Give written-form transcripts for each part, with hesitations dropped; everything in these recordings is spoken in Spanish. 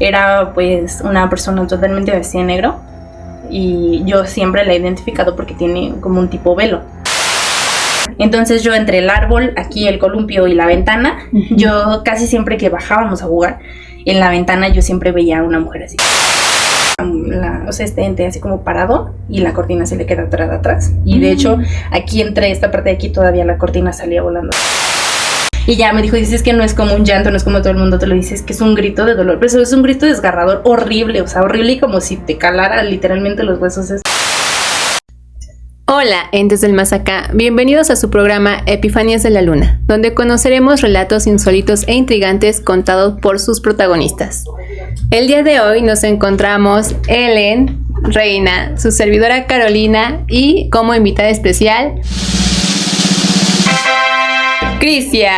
era pues una persona totalmente vestida de negro y yo siempre la he identificado porque tiene como un tipo velo. Entonces yo entre el árbol, aquí el columpio y la ventana, yo casi siempre que bajábamos a jugar, en la ventana yo siempre veía a una mujer así. O sea, este ente así como parado y la cortina se le queda atrás. Y de hecho, aquí entre esta parte de aquí todavía la cortina salía volando. Y ya me dijo, dices que no es como un llanto, no es como todo el mundo te lo dice, es que es un grito de dolor. Pero eso es un grito desgarrador, horrible, o sea, horrible y como si te calara literalmente los huesos. Hola, entes del más acá, bienvenidos a su programa Epifanías de la Luna, donde conoceremos relatos insólitos e intrigantes contados por sus protagonistas. El día de hoy nos encontramos Ellen, Reina, su servidora Carolina y como invitada especial, Crisia.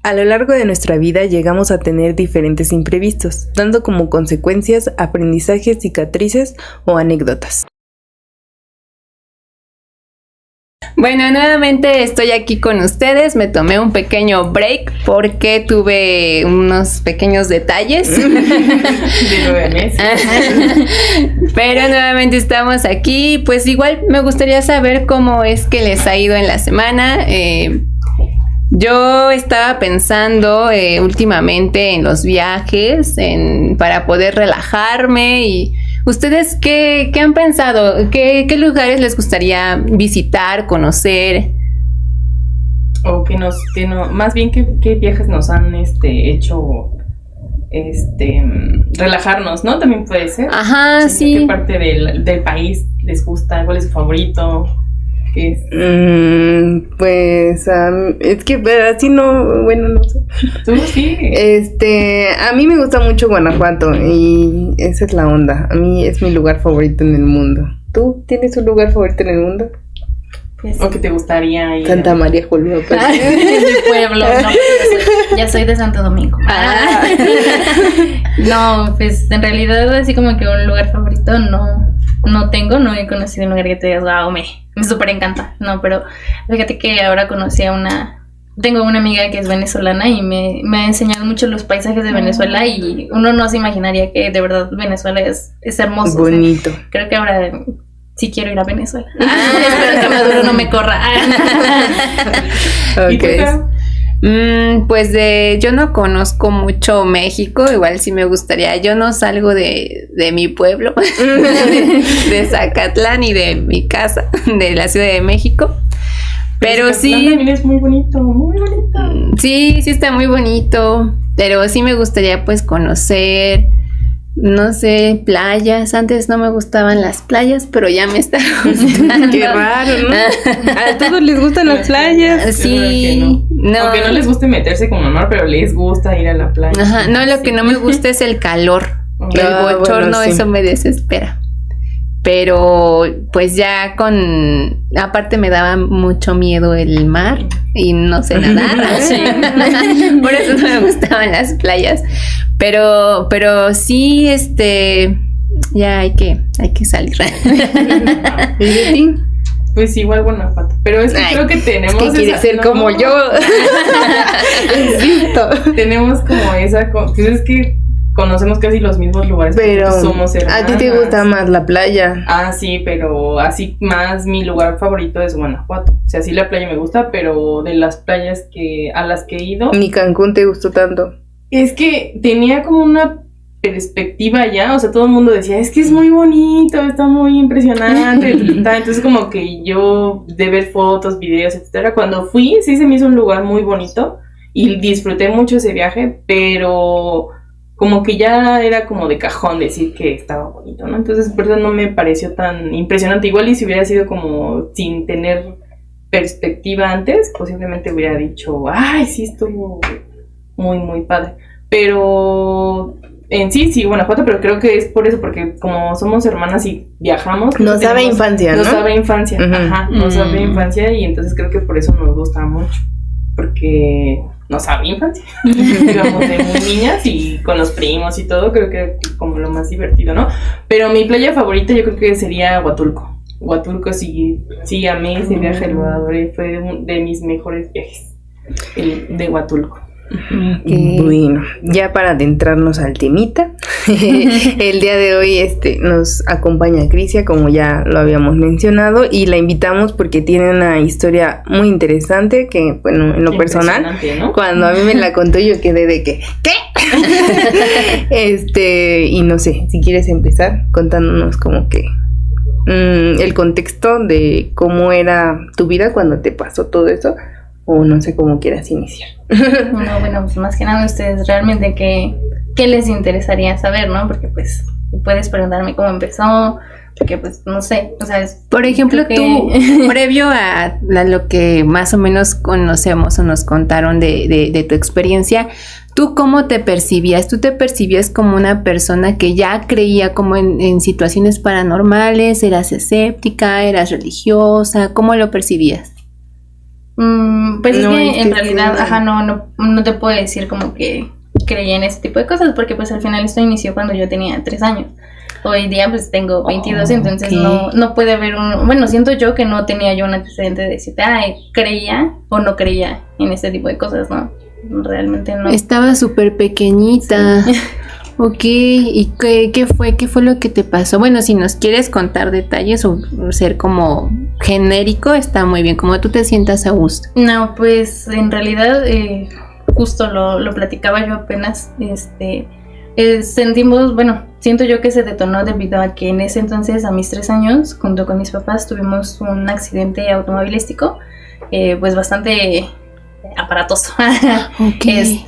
A lo largo de nuestra vida llegamos a tener diferentes imprevistos, dando como consecuencias aprendizajes, cicatrices o anécdotas. Bueno, nuevamente estoy aquí con ustedes. Me tomé un pequeño break porque tuve unos pequeños detalles. De 9 meses. Pero nuevamente estamos aquí. Pues igual me gustaría saber cómo es que les ha ido en la semana. Yo estaba pensando últimamente en los viajes, para poder relajarme. Y ¿ustedes qué han pensado? ¿Qué lugares les gustaría visitar, conocer? O más bien qué viajes nos han hecho relajarnos, ¿no? También puede ser. Ajá, sí. ¿Qué parte del país les gusta? ¿Cuál es su favorito? Pues es que así no, bueno, no sé. Tú sí. A mí me gusta mucho Guanajuato y esa es la onda. A mí es mi lugar favorito en el mundo. ¿Tú tienes un lugar favorito en el mundo? Pues, ¿O que te gustaría ir? Santa María Juliota. De pueblo, no, ya soy de Santo Domingo. No, pues en realidad así como que un lugar favorito no tengo, no he conocido un lugar que te digas, wow, me súper encanta, no, pero fíjate que ahora conocí tengo una amiga que es venezolana y me ha enseñado mucho los paisajes de Venezuela y uno no se imaginaría que de verdad Venezuela es hermoso. Bonito. O sea, creo que ahora sí quiero ir a Venezuela. Espero que Maduro no me corra. Okay. Pues yo no conozco mucho México, igual sí me gustaría. Yo no salgo de mi pueblo, de Zacatlán y de mi casa, de la Ciudad de México. Pero sí. También es muy bonito, muy bonito. Sí está muy bonito. Pero sí me gustaría pues conocer, no sé, playas. Antes no me gustaban las playas, pero ya me está gustando. Qué raro, ¿no? A todos les gustan las playas. Sí, no. Aunque no les guste meterse con mamá, pero les gusta ir a la playa. Ajá, no, lo que no me gusta es el calor. El bochorno, bueno, sí. eso me desespera. Pero pues ya aparte me daba mucho miedo el mar y no sé nadar. Sí. Por eso no me gustaban las playas. Pero sí, ya hay que salir. ¿Y de ti? Pues igual Guanajuato. Pero es que creo que tenemos. Es que quiere ser como yo. Insisto. Tenemos como esa. Pues es que conocemos casi los mismos lugares. Pero somos hermanas. a ti te gusta más la playa. Ah, sí, pero así más mi lugar favorito es Guanajuato. O sea, sí la playa me gusta, pero de las playas a las que he ido. Ni Cancún te gustó tanto. Es que tenía como una perspectiva ya, o sea, todo el mundo decía, es que es muy bonito, está muy impresionante, entonces como que yo de ver fotos, videos, etcétera, cuando fui sí se me hizo un lugar muy bonito y disfruté mucho ese viaje, pero como que ya era como de cajón decir que estaba bonito, ¿no? Entonces por eso no me pareció tan impresionante, igual y si hubiera sido como sin tener perspectiva antes, posiblemente hubiera dicho, ay, sí estuvo muy, muy padre, pero en sí, Guanajuato, pero creo que es por eso, porque como somos hermanas y viajamos. Nos sabe infancia, ¿no? Nos sabe infancia, ajá, nos sabe infancia y entonces creo que por eso nos gusta mucho, porque nos sabe infancia. Íbamos de muy niñas y con los primos y todo, creo que como lo más divertido, ¿no? Pero mi playa favorita yo creo que sería Huatulco. Huatulco sí amé ese viaje, lo adoré, fue de mis mejores viajes, el de Huatulco. Bueno, ya para adentrarnos al temita, el día de hoy nos acompaña Crisia, como ya lo habíamos mencionado, y la invitamos porque tiene una historia muy interesante que, bueno, en lo personal, ¿no? Cuando a mí me la contó yo quedé de que, ¿qué? Y no sé, si quieres empezar contándonos como que el contexto de cómo era tu vida cuando te pasó todo eso, o no sé cómo quieras iniciar. No, bueno, pues más que nada ustedes realmente qué les interesaría saber, ¿no? Porque pues puedes preguntarme cómo empezó, porque pues no sé, o sea, por ejemplo, tú, previo a lo que más o menos conocemos o nos contaron de tu experiencia, ¿tú cómo te percibías? ¿Tú te percibías como una persona que ya creía como en situaciones paranormales? ¿Eras escéptica? ¿Eras religiosa? ¿Cómo lo percibías? Pues no, es que en realidad, no te puedo decir como que creía en ese tipo de cosas, porque pues al final esto inició cuando yo tenía 3 años. Hoy día pues tengo 22, entonces no puede haber bueno, siento yo que no tenía yo un antecedente de decirte, creía o no creía en este tipo de cosas, ¿no? Realmente no. Estaba súper pequeñita. Sí. Ok, ¿y qué fue lo que te pasó? Bueno, si nos quieres contar detalles o ser como genérico, está muy bien, como tú te sientas a gusto. No, pues en realidad justo lo platicaba yo apenas, sentimos, bueno, siento yo que se detonó debido a que en ese entonces, a mis 3 años, junto con mis papás, tuvimos un accidente automovilístico, pues bastante aparatoso. Okay.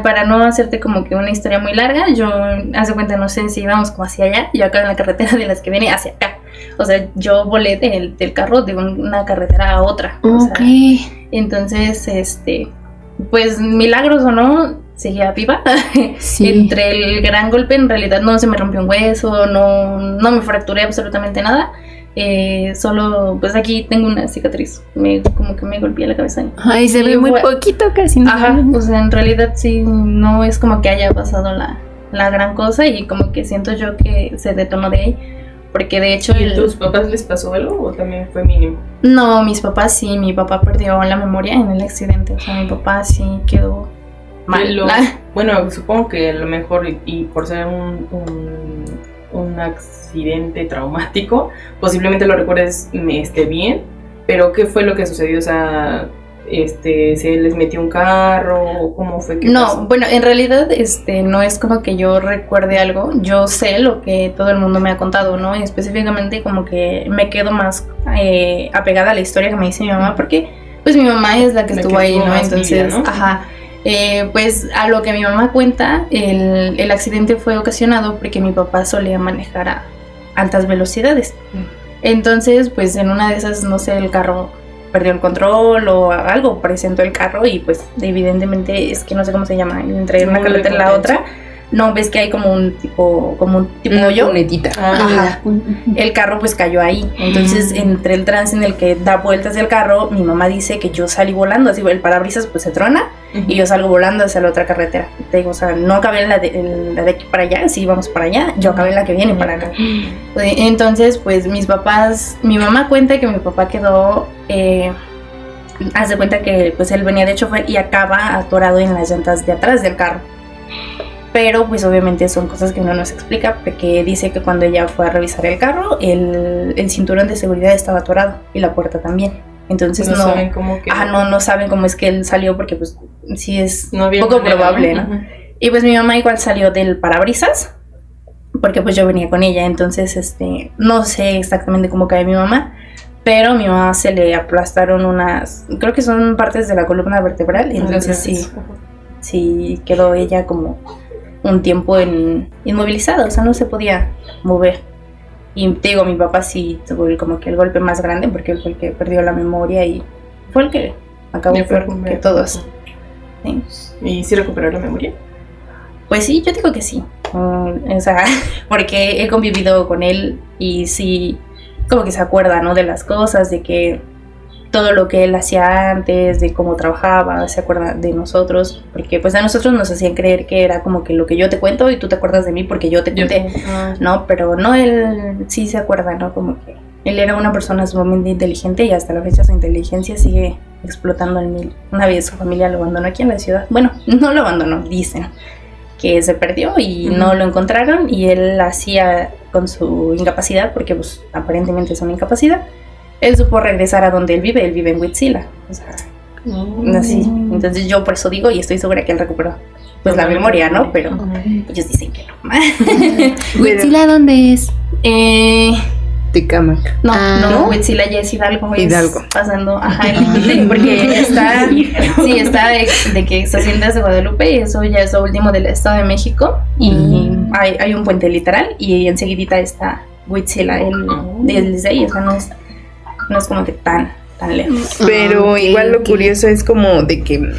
Para no hacerte como que una historia muy larga, yo, haz de cuenta, no sé si íbamos como hacia allá, yo acá en la carretera de las que viene hacia acá, o sea, yo volé del carro de una carretera a otra. Okay. O sea, entonces, pues milagros o no, seguía viva. Sí. Entre el gran golpe, en realidad no se me rompió un hueso, no me fracturé absolutamente nada. Solo, pues aquí tengo una cicatriz, como que me golpeé la cabeza. Ay, se ve muy poquito, casi no. Ajá, o sea, en realidad sí, no es como que haya pasado la gran cosa, y como que siento yo que se detonó de ahí, porque de hecho... ¿Y a tus papás les pasó algo o también fue mínimo? No, mis papás sí, mi papá perdió la memoria en el accidente, o sea, mi papá sí quedó mal. Bueno, supongo que a lo mejor, y por ser un accidente traumático, posiblemente lo recuerdes bien, pero ¿qué fue lo que sucedió? O sea, ¿se les metió un carro? ¿Cómo fue que pasó? Bueno, en realidad no es como que yo recuerde algo, yo sé lo que todo el mundo me ha contado, ¿no? Y específicamente como que me quedo más apegada a la historia que me dice mi mamá, porque pues mi mamá es la que estuvo ahí, ¿no? Entonces, vida, ¿no? Ajá. Pues a lo que mi mamá cuenta, el accidente fue ocasionado porque mi papá solía manejar a altas velocidades. Entonces, pues en una de esas, no sé, el carro perdió el control o algo presentó el carro, y pues evidentemente, es que no sé cómo se llama, entre una carretera y la otra, no ves que hay como un tipo hoyo. Cunetita. Ajá. El carro pues cayó ahí. Entonces, entre el trance en el que da vueltas el carro, mi mamá dice que yo salí volando, así el parabrisas pues se trona, y yo salgo volando hacia la otra carretera. Te digo, o sea, no acabé en la de aquí para allá, sí vamos para allá, yo acabé en la que viene para acá. Entonces, pues mi mamá cuenta que mi papá quedó, haz de cuenta que pues él venía de chofer y acaba atorado en las llantas de atrás del carro. Pero pues obviamente son cosas que uno no se explica, porque dice que cuando ella fue a revisar el carro, el cinturón de seguridad estaba atorado y la puerta también. Entonces no saben cómo que... no saben cómo es que él salió, porque pues sí es no poco probable, ¿no? Y pues mi mamá igual salió del parabrisas, porque pues yo venía con ella. Entonces no sé exactamente cómo cae mi mamá, pero a mi mamá se le aplastaron creo que son partes de la columna vertebral, entonces sí quedó ella como un tiempo inmovilizada, o sea, no se podía mover. Y te digo, mi papá sí tuvo como que el golpe más grande, porque él fue el que perdió la memoria y fue el que acabó peor que todos. ¿Sí? ¿Y sí recuperó la memoria? Pues sí, yo digo que sí. O sea, porque he convivido con él y sí, como que se acuerda, ¿no? De las cosas, de que todo lo que él hacía antes, de cómo trabajaba, se acuerda de nosotros, porque pues a nosotros nos hacían creer que era como que lo que yo te cuento y tú te acuerdas de mí porque yo te conté, ¿no? Pero no, él sí se acuerda, ¿no? Como que Él era una persona sumamente inteligente y hasta la fecha su inteligencia sigue explotando al mil. Una vez su familia lo abandonó aquí en la ciudad. Bueno, no lo abandonó, dicen que se perdió y no lo encontraron, y él hacía con su incapacidad, porque pues aparentemente es una incapacidad, él supo regresar a donde él vive en Huitzila, o sea, así. Entonces yo por eso digo, y estoy segura que él recuperó pues la memoria, ¿no? Pero ellos dicen que no. ¿Huitzila dónde es? Tecámac. No, Huitzila ya es Hidalgo. Hidalgo. Es pasando, el límite, porque está de que es Haciendas de Guadalupe, y eso ya es lo último del Estado de México, y hay un puente literal, y enseguidita está Huitzila, desde ahí, o sea, no es como que tan lejos. Pero Okay, igual lo curioso es como de que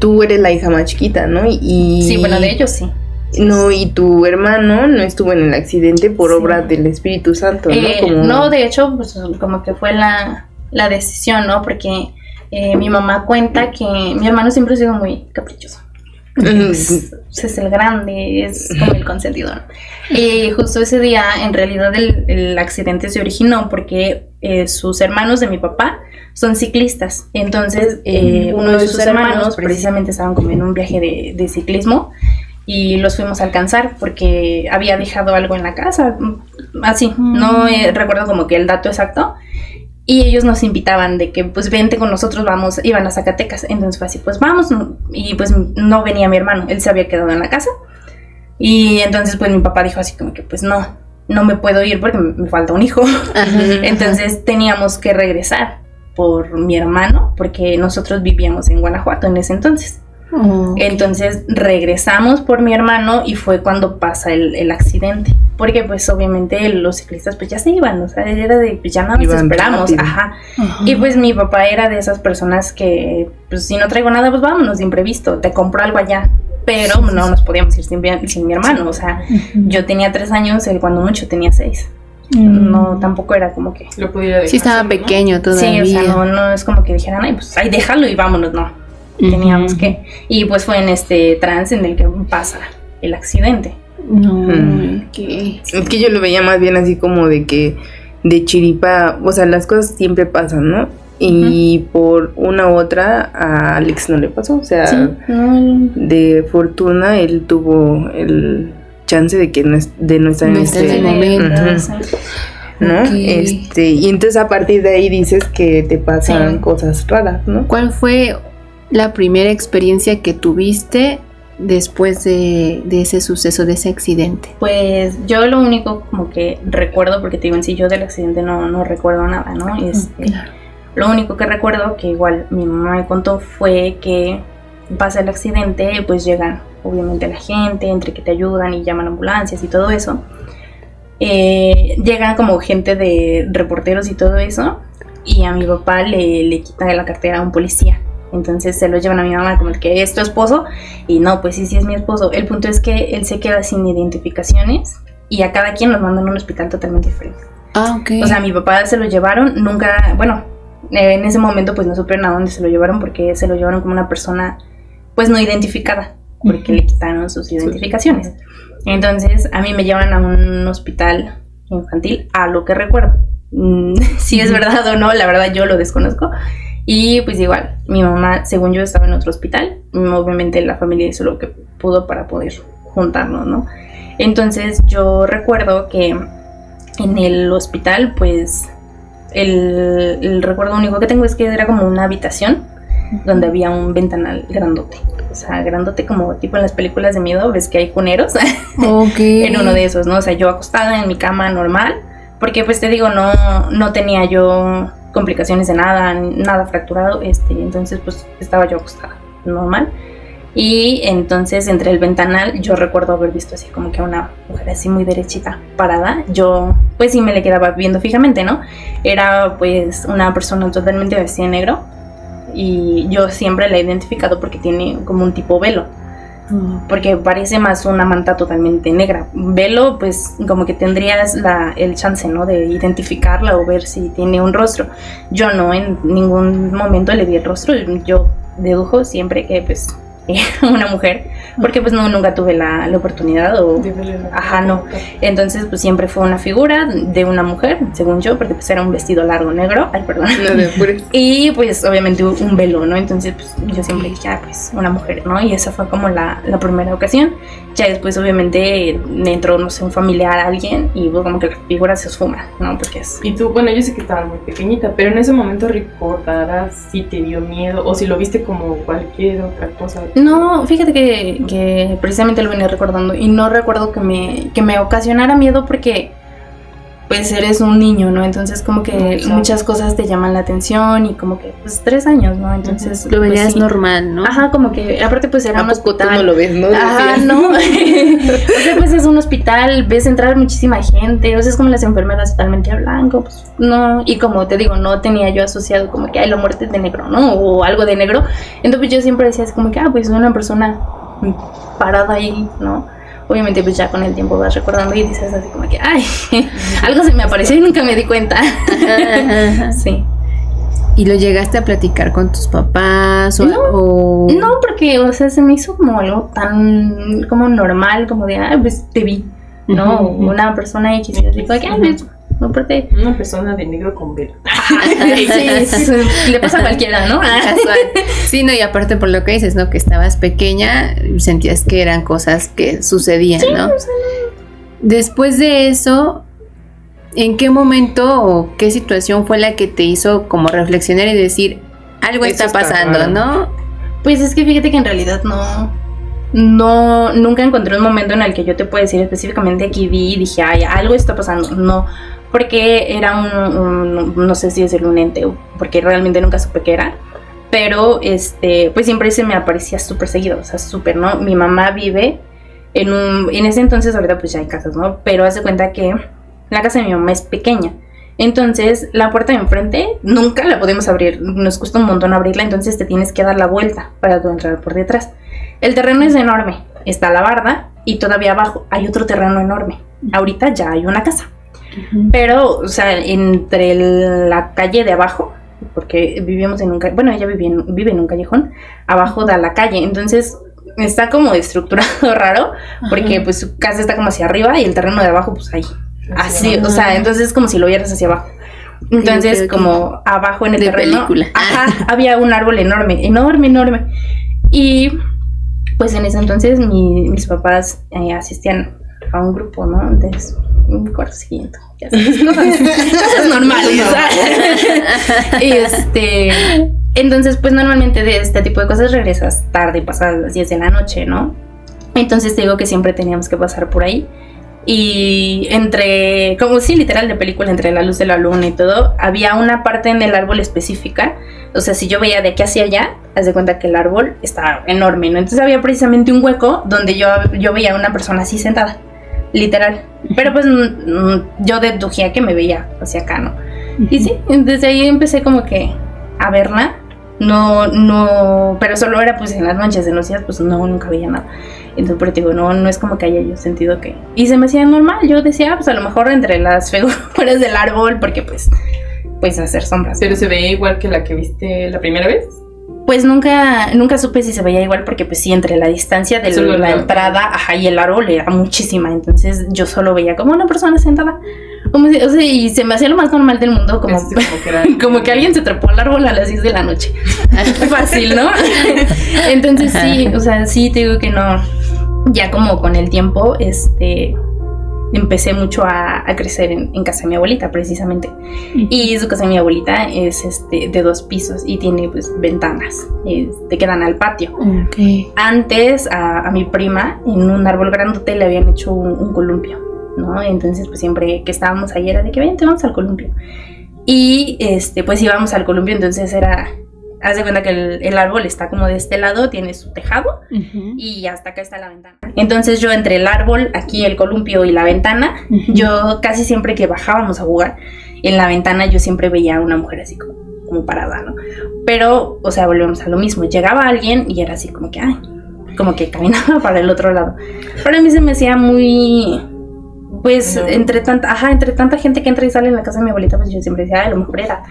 tú eres la hija más chiquita, ¿no? Sí, bueno, de ellos sí. No, y tu hermano no estuvo en el accidente por obra del Espíritu Santo, ¿no? No, de hecho, pues como que fue la decisión, ¿no? Porque mi mamá cuenta que mi hermano siempre ha sido muy caprichoso. Es el grande, es como el consentidor. Y justo ese día, en realidad, el accidente se originó porque sus hermanos de mi papá son ciclistas. Entonces, uno de sus hermanos precisamente estaban como en un viaje de ciclismo, y los fuimos a alcanzar porque había dejado algo en la casa, así, no recuerdo como que el dato exacto, y ellos nos invitaban de que pues vente con nosotros, iban a Zacatecas. Entonces fue así, pues vamos, y pues no venía mi hermano, él se había quedado en la casa, y entonces pues mi papá dijo así como que pues no me puedo ir porque me falta un hijo. Entonces teníamos que regresar por mi hermano porque nosotros vivíamos en Guanajuato en ese entonces. Entonces regresamos por mi hermano, y fue cuando pasa el accidente, porque pues obviamente los ciclistas pues ya se iban, o sea, era de pues ya nada más esperamos, y pues mi papá era de esas personas que pues si no traigo nada pues vámonos de imprevisto, te compro algo allá, pero no nos podíamos ir sin mi hermano, o sea, yo tenía 3 años, él cuando mucho tenía 6. No, tampoco era como que lo pudiera dejar. Sí, estaba pequeño todavía. Sí, o sea, no es como que dijeran, ay, pues ahí déjalo y vámonos, no. Teníamos que, y pues fue en este trance en el que pasa el accidente. Es que yo lo veía más bien así como de que de chiripa, o sea, las cosas siempre pasan, ¿no? Y por una u otra a Alex no le pasó, o sea, de fortuna él tuvo el chance de que no estar en este momento, ¿no? Y entonces a partir de ahí dices que te pasan cosas raras, ¿no? ¿Cuál fue la primera experiencia que tuviste después de ese suceso, de ese accidente? Pues yo lo único como que recuerdo, porque te digo, en sí yo del accidente no recuerdo nada, ¿no? Claro. Lo único que recuerdo, que igual mi mamá me contó, fue que pasa el accidente, pues llegan obviamente la gente, entre que te ayudan y llaman ambulancias y todo eso. Llegan como gente de reporteros y todo eso, y a mi papá le quitan la cartera a un policía. Entonces se lo llevan a mi mamá como el que es tu esposo, y no, pues sí es mi esposo. El punto es que él se queda sin identificaciones y a cada quien los mandan a un hospital totalmente diferente. O sea, a mi papá se lo llevaron, nunca, bueno, en ese momento pues no supieron a dónde se lo llevaron, porque se lo llevaron como una persona pues no identificada, porque le quitaron sus identificaciones. Entonces a mí me llevan a un hospital infantil, a lo que recuerdo. Si es verdad o no, la verdad yo lo desconozco. Y pues igual, mi mamá, según yo, estaba en otro hospital. Obviamente la familia hizo lo que pudo para poder juntarnos, ¿no? Entonces yo recuerdo que en el hospital, pues el recuerdo único que tengo es que era como una habitación donde había un ventanal grandote. O sea, grandote como tipo en las películas de miedo, ves que hay cuneros. En uno de esos, ¿no? O sea, yo acostada en mi cama normal, porque pues te digo, no tenía yo complicaciones de nada fracturado, entonces pues estaba yo acostada normal, y entonces entre el ventanal yo recuerdo haber visto así como que una mujer así muy derechita parada. Yo pues sí me le quedaba viendo fijamente, ¿no? Era pues una persona totalmente vestida de negro, y yo siempre la he identificado porque tiene como un tipo velo, porque parece más una manta totalmente negra. Velo, pues como que tendrías el chance, ¿no? De identificarla o ver si tiene un rostro. Yo no, en ningún momento le vi el rostro. Yo dedujo siempre que pues una mujer, porque pues no, nunca tuve la oportunidad o... Ajá, no. Entonces pues siempre fue una figura de una mujer, según yo, porque pues era un vestido largo negro, ay, perdón. No te apures. Y pues obviamente un velo, ¿no? Entonces pues yo siempre dije, pues una mujer, ¿no? Y esa fue como la primera ocasión. Ya después obviamente entró, no sé, un familiar, alguien, y pues, como que la figura se esfuma, ¿no? Porque es... Y tú, bueno, yo sé que estabas muy pequeñita, pero en ese momento recordarás si te dio miedo o si lo viste como cualquier otra cosa. No, fíjate que precisamente lo venía recordando y no recuerdo que me ocasionara miedo porque pues eres un niño, ¿no? Entonces como que muchas cosas te llaman la atención y como que pues 3 años, ¿no? Entonces lo veías pues, sí. Normal, ¿no? Ajá, como que aparte pues era un hospital. Tú no lo ves, ¿no? Ajá, no. O sea, pues es un hospital, ves entrar muchísima gente, o sea, es como las enfermeras totalmente a blanco, pues no, y como te digo, no tenía yo asociado como que, la muerte es de negro, ¿no? O algo de negro. Entonces pues, yo siempre decía así como que, pues una persona parada ahí, ¿no? Obviamente pues ya con el tiempo vas recordando y dices así como que, algo se me apareció y nunca me di cuenta. Sí. ¿Y lo llegaste a platicar con tus papás? No, porque, o sea, se me hizo como algo tan como normal, como de, pues te vi, ¿no? Una persona X, y digo, pues, aparte... Una persona de negro con velo. Sí, le pasa a cualquiera, ¿no? Casual. Sí, no, y aparte por lo que dices, ¿no? Que estabas pequeña, sentías que eran cosas que sucedían, sí, ¿no? O sea, después de eso, ¿en qué momento o qué situación fue la que te hizo como reflexionar y decir, algo está pasando, raro, ¿no? Pues es que fíjate que en realidad nunca encontré un momento en el que yo te pueda decir específicamente aquí vi y dije, algo está pasando. No, porque era no sé si decirlo un ente, porque realmente nunca supe qué era, pero pues siempre se me aparecía súper seguido, o sea, súper, ¿no? Mi mamá vive en ese entonces, ahorita pues ya hay casas, ¿no? Pero haz de cuenta que la casa de mi mamá es pequeña, entonces la puerta de enfrente nunca la podemos abrir, nos cuesta un montón abrirla, entonces te tienes que dar la vuelta para tú entrar por detrás. El terreno es enorme, está la barda y todavía abajo hay otro terreno enorme, ahorita ya hay una casa. Pero, o sea, entre la calle de abajo, porque vivimos en ella vive en un callejón, abajo da la calle, entonces está como estructurado raro, porque pues su casa está como hacia arriba y el terreno de abajo pues ahí, así, o sea, entonces es como si lo vieras hacia abajo. Entonces como abajo en el terreno, había un árbol enorme, y pues en ese entonces mis papás asistían a un grupo, ¿no? Entonces, un conocimiento, ya sabes, cosas normales, entonces, pues normalmente de este tipo de cosas regresas tarde, pasadas las 10 de la noche, ¿no? Entonces te digo que siempre teníamos que pasar por ahí. Y como sí, literal de película, entre la luz de la luna y todo, había una parte en el árbol específica. O sea, si yo veía de aquí hacia allá, haz de cuenta que el árbol estaba enorme, ¿no? Entonces había precisamente un hueco donde yo veía a una persona así sentada, literal. Pero pues yo dedujía que me veía hacia acá, ¿no? Y sí, desde ahí empecé como que a verla. No, pero solo era pues en las noches, en los días pues nunca veía nada. Entonces, pero digo, no es como que haya yo sentido que... Y se me hacía normal, yo decía, pues a lo mejor entre las figuras del árbol, porque pues hacer sombras. ¿Pero se veía igual que la que viste la primera vez? Pues nunca supe si se veía igual, porque pues sí, entre la distancia de la entrada, y el árbol era muchísima, entonces yo solo veía como una persona sentada, como si, o sea, y se me hacía lo más normal del mundo, como que alguien se trepó al árbol a las 10 de la noche. Fácil, ¿no? Entonces sí, o sea, sí te digo que no, ya como con el tiempo, empecé mucho a crecer en casa de mi abuelita, precisamente. Y su casa de mi abuelita es de 2 pisos y tiene pues ventanas, te quedan al patio. Okay. Antes a mi prima en un árbol grandote le habían hecho un columpio, ¿no? Entonces pues siempre que estábamos ahí era de que vente, vamos al columpio. Y pues íbamos al columpio, entonces haz de cuenta que el árbol está como de este lado, tiene su tejado y hasta acá está la ventana. Entonces yo entre el árbol, aquí el columpio y la ventana, yo casi siempre que bajábamos a jugar, en la ventana yo siempre veía a una mujer así como parada, ¿no? Pero, o sea, volvemos a lo mismo, llegaba alguien y era así como que caminaba para el otro lado. Pero a mí se me hacía muy... pues No. entre tanta gente que entra y sale en la casa de mi abuelita, pues yo siempre decía, a lo mejor era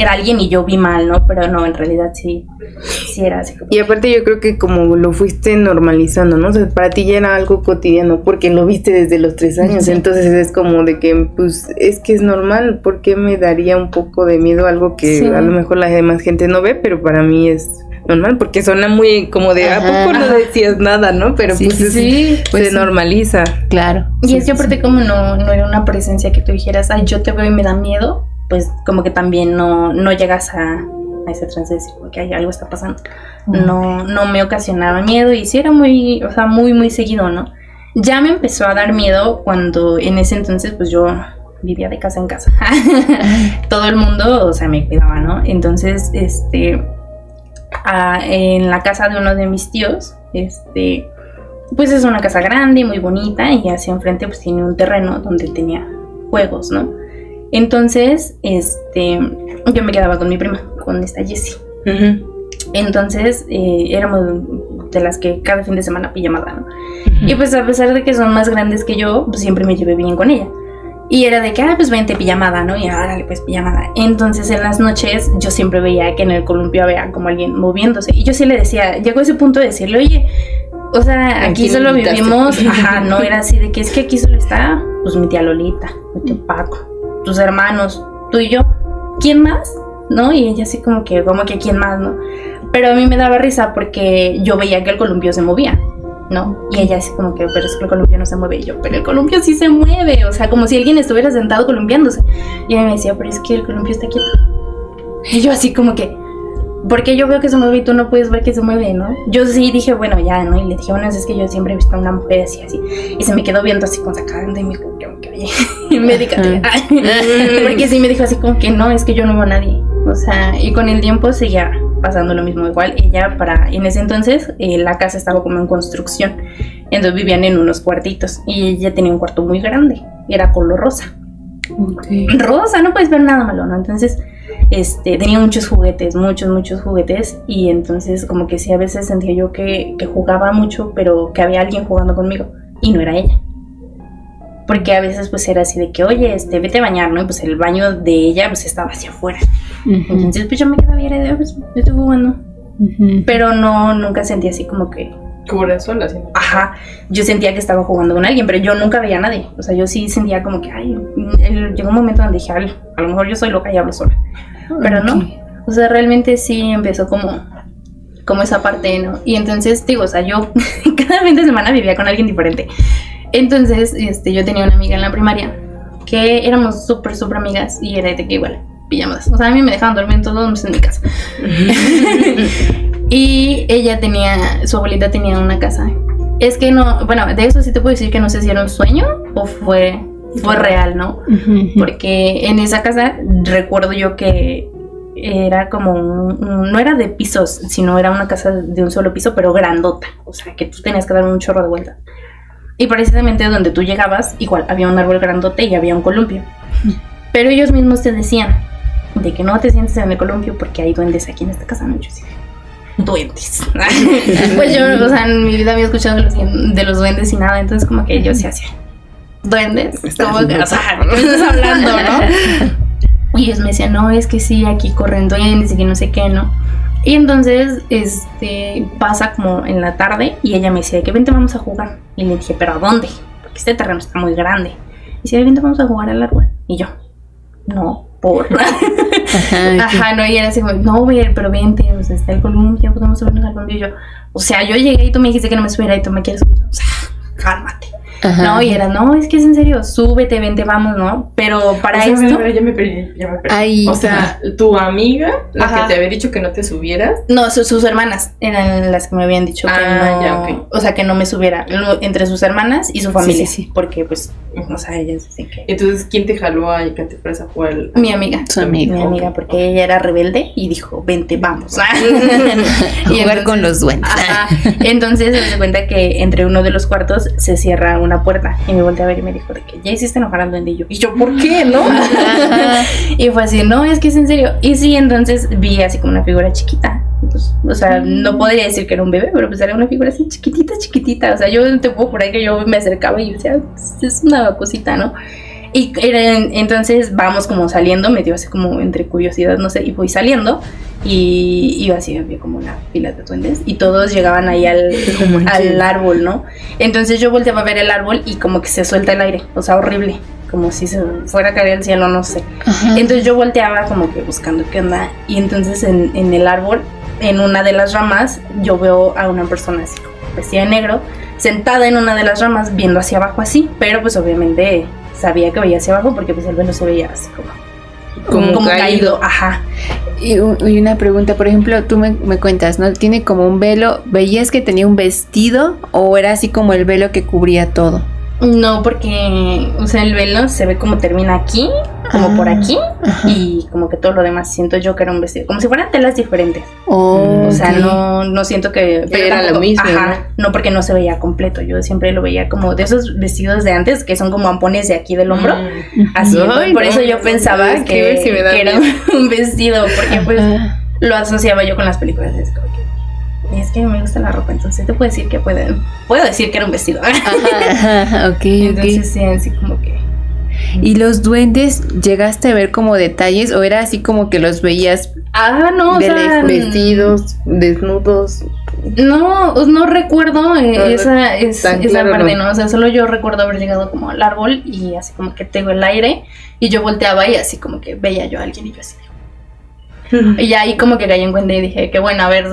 alguien y yo vi mal, ¿no? Pero no, en realidad sí era así como... Y aparte yo creo que como lo fuiste normalizando, ¿no? O sea, para ti ya era algo cotidiano porque lo viste desde los 3 años. Sí. Entonces es como de que, pues, es que es normal. ¿Por qué me daría un poco de miedo algo que Sí. a lo mejor la demás gente no ve? Pero para mí es normal porque suena muy como de, ¿a poco no decías nada, no? Pero Sí, pues, sí, pues se sí. normaliza. Claro. Y Sí, es que aparte como no era una presencia que tú dijeras, ay, yo te veo y me da miedo, pues como que también no llegas a ese trance de decir, porque hay algo está pasando. No me ocasionaba miedo y sí era muy, o sea, muy, muy seguido, ¿no? Ya me empezó a dar miedo cuando en ese entonces, pues yo vivía de casa en casa. Todo el mundo, o sea, me cuidaba, ¿no? Entonces, en la casa de uno de mis tíos, pues es una casa grande, muy bonita, y hacia enfrente pues tiene un terreno donde tenía juegos, ¿no? Entonces, yo me quedaba con mi prima, con esta Jessie. Entonces, éramos de las que cada fin de semana pijamada, ¿no? Y pues a pesar de que son más grandes que yo, pues siempre me llevé bien con ella. Y era de que, pues vente pijamada, ¿no? Y órale, pues pijamada. Entonces en las noches yo siempre veía que en el columpio había como alguien moviéndose. Y yo sí le decía, llegó ese punto de decirle, oye, o sea, aquí solo invitaste? vivimos, no era así de que es que aquí solo está, pues mi tía Lolita, mi tío Paco, tus hermanos, tú y yo, ¿quién más? ¿No? Y ella así como que ¿quién más, no? Pero a mí me daba risa porque yo veía que el columpio se movía, ¿no? Y ella así como que, pero es que el columpio no se mueve. Y yo, pero el columpio sí se mueve, o sea, como si alguien estuviera sentado columpiándose. Y ella me decía, pero es que el columpio está quieto. Y yo así como que, porque yo veo que se mueve y tú no puedes ver que se mueve, ¿no? Yo sí dije, bueno, ya, ¿no? Y le dije, bueno, es que yo siempre he visto a una mujer así. Y se me quedó viendo así con sacando y me dijo, oye, médicate. Porque sí me dijo así como que no, es que yo no veo a nadie. O sea, y con el tiempo seguía pasando lo mismo. Igual ella, en ese entonces, la casa estaba como en construcción. Entonces vivían en unos cuartitos. Y ella tenía un cuarto muy grande. Era color rosa. Okay. Rosa, no puedes ver nada malo, ¿no? Entonces, tenía muchos juguetes. Y entonces como que sí, a veces sentía yo que jugaba mucho, pero que había alguien jugando conmigo. Y no era ella. Porque a veces pues era así de que, oye, vete a bañar, ¿no? Y pues el baño de ella pues estaba hacia afuera. Entonces pues yo me quedaba bien de, pues yo estoy jugando. Pero nunca sentí así como que... Como era sola, ¿sí? Ajá, yo sentía que estaba jugando con alguien, pero yo nunca veía a nadie. O sea, yo sí sentía como que, llegó un momento donde dije, a lo mejor yo soy loca y hablo sola. Pero no, o sea, realmente sí empezó como esa parte, ¿no? Y entonces, digo, o sea, yo cada fin de semana vivía con alguien diferente. Entonces, yo tenía una amiga en la primaria que éramos súper, súper amigas y era de que igual, pijamadas. O sea, a mí me dejaban dormir todos en mi casa. Y ella su abuelita tenía una casa. Es que no, bueno, de eso sí te puedo decir que no sé si era un sueño o fue real, ¿no? Porque en esa casa recuerdo yo que era como no era de pisos, sino era una casa de un solo piso, pero grandota. O sea, que tú tenías que dar un chorro de vuelta. Y precisamente donde tú llegabas, igual había un árbol grandote y había un columpio. Pero ellos mismos te decían de que no te sientes en el columpio porque hay duendes aquí en esta casa, ¿no? Yo decía, duendes. Pues yo, o sea, en mi vida había escuchado de los duendes y nada, entonces como que yo sí hacía, ¿duendes? ¿Cómo que? O sea, ¿qué estás hablando, no? Y ellos me decían, no, es que sí, aquí corren duendes y que no sé qué, ¿no? Y entonces, pasa como en la tarde y ella me decía, que vente, vamos a jugar. Y le dije, ¿pero a dónde? Porque este terreno está muy grande. Y decía, vente, vamos a jugar al árbol. Y yo, no, por... Ajá, no, y era así, no, pero vente, o sea, está el columpio, podemos subirnos al columpio. Y yo, o sea, yo llegué y tú me dijiste que no me subiera y tú me quieres subir. O sea, cálmate. Ajá. No, y era, no, es que es en serio, súbete, vente, vamos, ¿no? Pero para esto... ya me perdí. Ay, o sea, tu amiga, la que te había dicho que no te subieras... No, sus hermanas eran las que me habían dicho que no... Ya, okay. O sea, que no me subiera, entre sus hermanas y su familia. Sí. Porque, pues, o sea, ellas dicen que... Entonces, ¿quién te jaló a que te fueras a jugar? Mi amiga. Su amiga. Mi amiga, porque ella era rebelde y dijo, vente, vamos. Y jugar con los duendes. Ajá. Entonces, se cuenta que entre uno de los cuartos se cierra una puerta y me volteé a ver y me dijo de que ya hiciste enojar al duende. Y yo, ¿por qué, no? Y fue así, no, es que es en serio. Y sí, entonces vi así como una figura chiquita pues, o sea, no podría decir que era un bebé, pero pues era una figura así chiquitita, o sea, yo te puedo jurar que yo me acercaba y decía, es una cosita, ¿no? Y entonces vamos como saliendo, me dio así como entre curiosidad, no sé, y voy saliendo y iba así, había como una fila de duendes y todos llegaban ahí al árbol, ¿no? Entonces yo volteaba a ver el árbol y como que se suelta el aire, o sea, horrible, como si se fuera a caer el cielo, no sé. Ajá. Entonces yo volteaba como que buscando qué onda y entonces en el árbol, en una de las ramas, yo veo a una persona así como vestida de negro, sentada en una de las ramas viendo hacia abajo así, pero pues obviamente sabía que veía hacia abajo porque pues el velo se veía así como caído. Ajá. Y una pregunta, por ejemplo, tú me cuentas, ¿no? Tiene como un velo, ¿veías que tenía un vestido o era así como el velo que cubría todo? No, porque, o sea, el velo se ve como termina aquí, como por aquí, y como que todo lo demás siento yo que era un vestido, como si fueran telas diferentes. O sea, no siento que era lo mismo. Ajá, no, porque no se veía completo. Yo siempre lo veía como de esos vestidos de antes que son como ampones de aquí del hombro. Así, por eso yo pensaba que era un vestido, porque pues lo asociaba yo con las películas. Es que me gusta la ropa, entonces te puedo decir que puedo decir que era un vestido. Ajá, ok. Entonces sí, así como que. ¿Y los duendes llegaste a ver como detalles o era así como que los veías? No, o sea, vestidos, desnudos. No recuerdo esa claro, parte, ¿no? O sea, solo yo recuerdo haber llegado como al árbol y así como que tengo el aire y yo volteaba y así como que veía yo a alguien y yo así. Y ya ahí como que caí en cuenta y dije que bueno, a ver,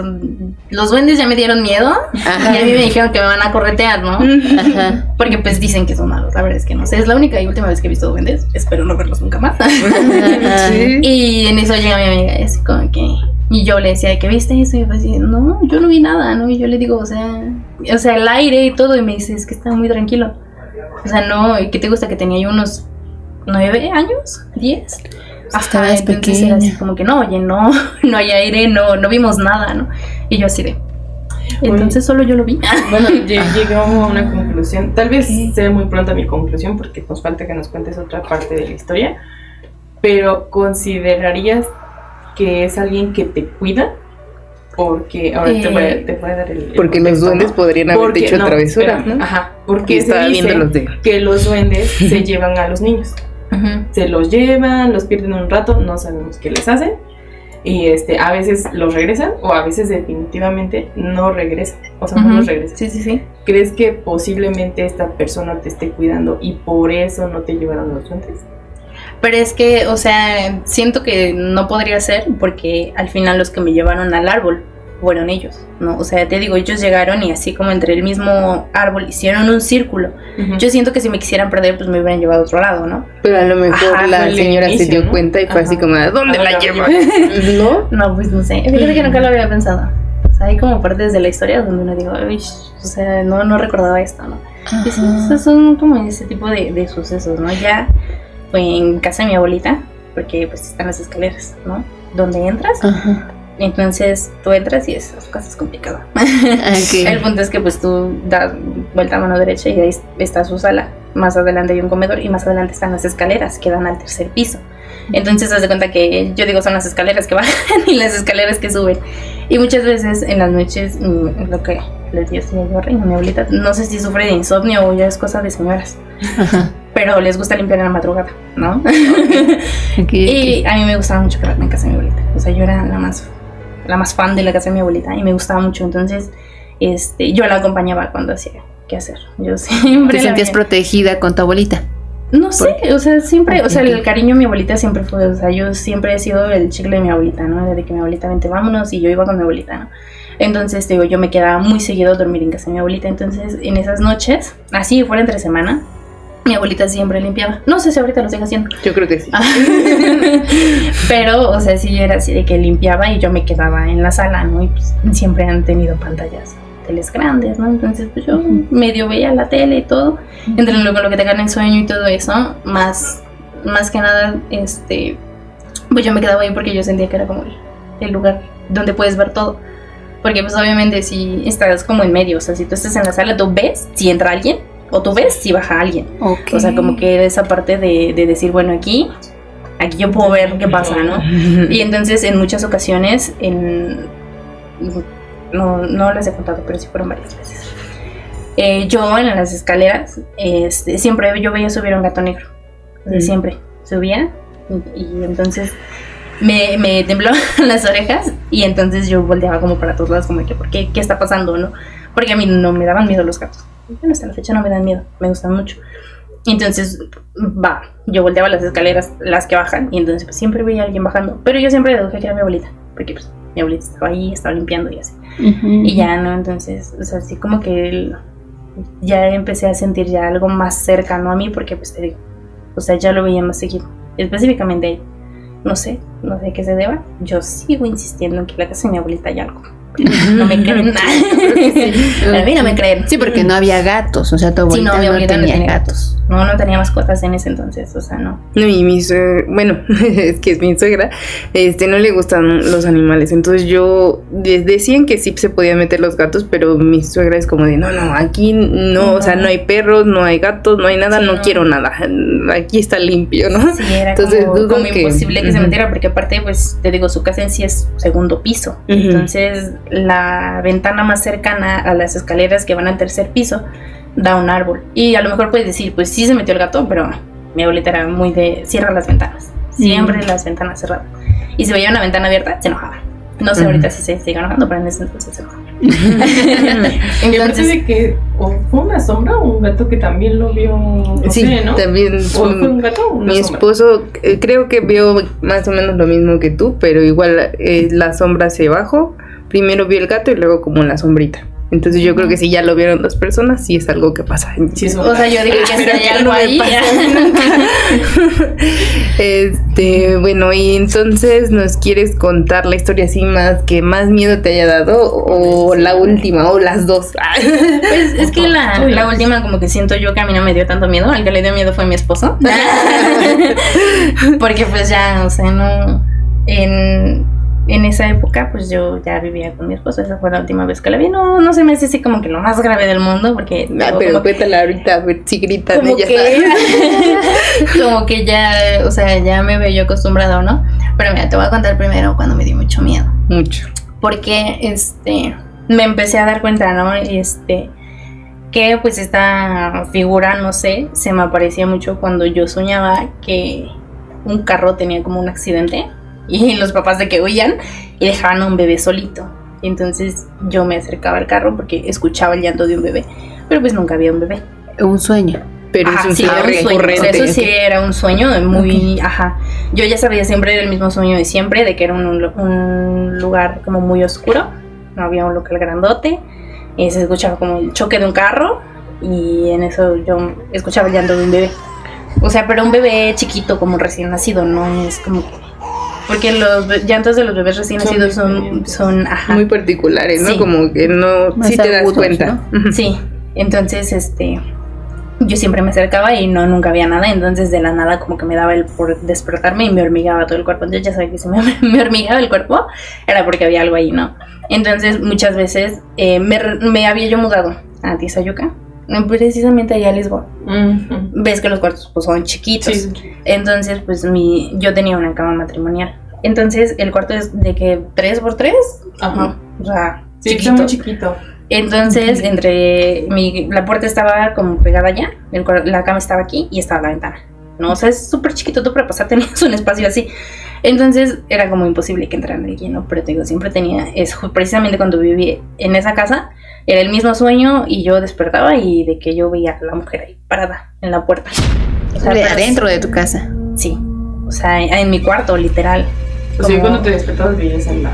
los duendes ya me dieron miedo. Ajá. Y a mí me dijeron que me van a corretear, ¿no? Ajá. Porque pues dicen que son malos, la verdad es que no sé, es la única y última vez que he visto duendes, espero no verlos nunca más. Sí. Y en eso llega mi amiga y así como que, y yo le decía, ¿qué viste eso? Y yo así, no, yo no vi nada, ¿no? Y yo le digo, o sea el aire y todo, y me dice, es que está muy tranquilo. O sea, no, ¿y qué te gusta? Que tenía yo unos 9 años, 10. Hasta entonces era así como que no, oye, no hay aire, no vimos nada, ¿no? Y yo así de, entonces solo yo lo vi. Bueno, llegamos a una conclusión, tal vez sea muy pronta mi conclusión porque nos falta que nos cuentes otra parte de la historia, pero ¿considerarías que es alguien que te cuida? Porque ahora te voy a dar el porque los duendes podrían haber hecho travesuras, ¿no? Ajá, porque se dice que los duendes se llevan a los niños. Se los llevan, los pierden un rato, no sabemos qué les hacen y a veces los regresan o a veces definitivamente no regresan, o sea, no los regresan. Sí. ¿Crees que posiblemente esta persona te esté cuidando y por eso no te llevaron los duendes? Pero es que, o sea, siento que no podría ser porque al final los que me llevaron al árbol fueron ellos, ¿no? O sea, te digo, ellos llegaron y así como entre el mismo árbol hicieron un círculo. Yo siento que si me quisieran perder, pues me hubieran llevado a otro lado, ¿no? Pero a lo mejor la señora se dio cuenta y fue así como, ¿a dónde la llevan? ¿No? No, pues no sé. Fíjate que nunca lo había pensado. O sea, hay como partes de la historia donde uno digo, o sea, no recordaba esto, ¿no? Esos son como ese tipo de sucesos, ¿no? Ya fue en casa de mi abuelita, porque pues están las escaleras, ¿no? Donde entras. Entonces tú entras y su casa es complicada. El punto es que pues tú das vuelta a mano derecha y ahí está su sala. Más adelante hay un comedor y más adelante están las escaleras que dan al tercer piso. Entonces haz de cuenta que yo digo son las escaleras que bajan y las escaleras que suben. Y muchas veces en las noches lo que les decía yo a mi abuelita, no sé si sufre de insomnio o ya es cosa de señoras. Pero les gusta limpiar en la madrugada, ¿no? Y a mí me gustaba mucho quedarme en casa de mi abuelita. O sea, yo era la más fan de la casa de mi abuelita y me gustaba mucho, entonces yo la acompañaba cuando hacía qué hacer. Yo siempre ¿te sentías protegida con tu abuelita? No sé, o sea, siempre, o sea, el cariño de mi abuelita siempre fue, o sea, yo siempre he sido el chicle de mi abuelita, ¿no? Desde que mi abuelita vente, vámonos, y yo iba con mi abuelita, ¿no? Entonces, digo, yo me quedaba muy seguido a dormir en casa de mi abuelita, entonces, en esas noches, así fuera entre semana, mi abuelita siempre limpiaba. No sé si ahorita lo sigue haciendo. Yo creo que sí. Pero, o sea, sí era así de que limpiaba y yo me quedaba en la sala, ¿no? Y pues siempre han tenido pantallas, teles grandes, ¿no? Entonces, pues yo medio veía la tele y todo. Entre lo que te gana el sueño y todo eso, más que nada, pues yo me quedaba ahí porque yo sentía que era como el lugar donde puedes ver todo. Porque pues obviamente si estás como en medio, o sea, si tú estás en la sala, tú ves si entra alguien o tú ves si baja alguien. O sea, como que esa parte de decir, bueno, aquí yo puedo ver qué pasa, ¿no? Y entonces en muchas ocasiones no les he contado, pero sí fueron varias veces. Yo en las escaleras, siempre yo veía subir un gato negro. Siempre subía y entonces me tembló las orejas y entonces yo volteaba como para todos lados, como que, ¿por qué? ¿Qué está pasando, no? Porque a mí no me daban miedo los gatos. Bueno, hasta la fecha no me dan miedo, me gustan mucho. Entonces, yo volteaba las escaleras, las que bajan, y entonces pues, siempre veía a alguien bajando. Pero yo siempre deduje que era mi abuelita, porque pues mi abuelita estaba ahí, estaba limpiando y así. Y ya, ¿no? Entonces, o sea, así como que ya empecé a sentir ya algo más cercano a mí, porque pues te digo, o sea, ya lo veía más seguido. Específicamente ahí. No sé qué se deba. Yo sigo insistiendo en que en la casa de mi abuelita hay algo. No me creen nada. A mí no me creen. Sí, porque no había gatos. O sea, tu abuelita, mi abuelita no tenía gatos. No tenía mascotas en ese entonces. O sea, no. No, y mi suegra, bueno, es que es mi suegra, no le gustan los animales. Entonces decían que sí se podían meter los gatos, pero mi suegra es como de, no, aquí no, o sea, no hay perros, no hay gatos, no hay nada, sí, no quiero nada. Aquí está limpio, ¿no? Sí, era entonces, como imposible que se metiera, porque aparte, pues, te digo, su casa en sí es segundo piso. Entonces, la ventana más cercana a las escaleras que van al tercer piso da un árbol. Y a lo mejor puedes decir, pues sí se metió el gato, pero mi abuelita era muy de cierra las ventanas. Siempre las ventanas cerradas. Y si veía una ventana abierta, se enojaba. No sé ahorita si se sigue enojando, pero en ese entonces se enojaba. Entonces, de que o fue una sombra o un gato que también lo vio, sí, sé, ¿no? También fue un gato o una mi sombra. Esposo creo que vio más o menos lo mismo que tú, pero igual la sombra se bajó. Primero vio el gato y luego como la sombrita. Entonces yo creo que si ya lo vieron dos personas, sí es algo que pasa. Sí, o sea, yo digo que si hay algo ahí. Bueno, y entonces ¿nos quieres contar la historia así que más miedo te haya dado? O la última, o las dos. Pues es que la última como que siento yo que a mí no me dio tanto miedo. Al que le dio miedo fue mi esposo. Porque pues ya, o sea, no... En esa época, pues yo ya vivía con mi esposo. Esa fue la última vez que la vi. No se me hace así como que lo más grave del mundo, porque... pero cuéntala ahorita, a ver si gritan. Como que... como que ya, o sea, ya me veo yo acostumbrado, ¿no? Pero mira, te voy a contar primero cuando me dio mucho miedo. Mucho. Porque, me empecé a dar cuenta, ¿no? Que pues esta figura, no sé, se me aparecía mucho cuando yo soñaba que un carro tenía como un accidente. Y los papás de que huían y dejaban a un bebé solito. Y entonces yo me acercaba al carro porque escuchaba el llanto de un bebé. Pero pues nunca había un bebé. Un sueño. Pero es un sueño recurrente. Eso sí era un sueño muy... Ajá. Yo ya sabía siempre, era el mismo sueño de siempre, de que era un lugar como muy oscuro. No había un local grandote. Y se escuchaba como el choque de un carro. Y en eso yo escuchaba el llanto de un bebé. O sea, pero un bebé chiquito como recién nacido, no es como... Porque los llantos de los bebés recién nacidos son ajá, muy particulares, ¿no? Sí. Como que no, sí te das cuenta, ¿no? Sí, entonces yo siempre me acercaba y nunca había nada, entonces de la nada como que me daba el por despertarme y me hormigaba todo el cuerpo. Entonces ya sabía que si me hormigaba el cuerpo era porque había algo ahí, ¿no? Entonces muchas veces me había yo mudado a Tizayuca, precisamente allá a Lisboa. Ves que los cuartos pues son chiquitos. Sí. Entonces pues yo tenía una cama matrimonial. Entonces el cuarto es de que 3x3. Ajá. O sea, sí, chiquito. Muy chiquito. Entonces la puerta estaba como pegada allá, la cama estaba aquí y estaba la ventana, ¿no? O sea, es súper chiquito, tú para pasar tenías un espacio así. Entonces era como imposible que entrara alguien, ¿no? Pero te digo, siempre tenía, precisamente cuando viví en esa casa, era el mismo sueño y yo despertaba y de que yo veía a la mujer ahí parada en la puerta. O sea, adentro de tu casa. Sí, o sea, en mi cuarto, literal. O sea, cuando te despertabas veías en la...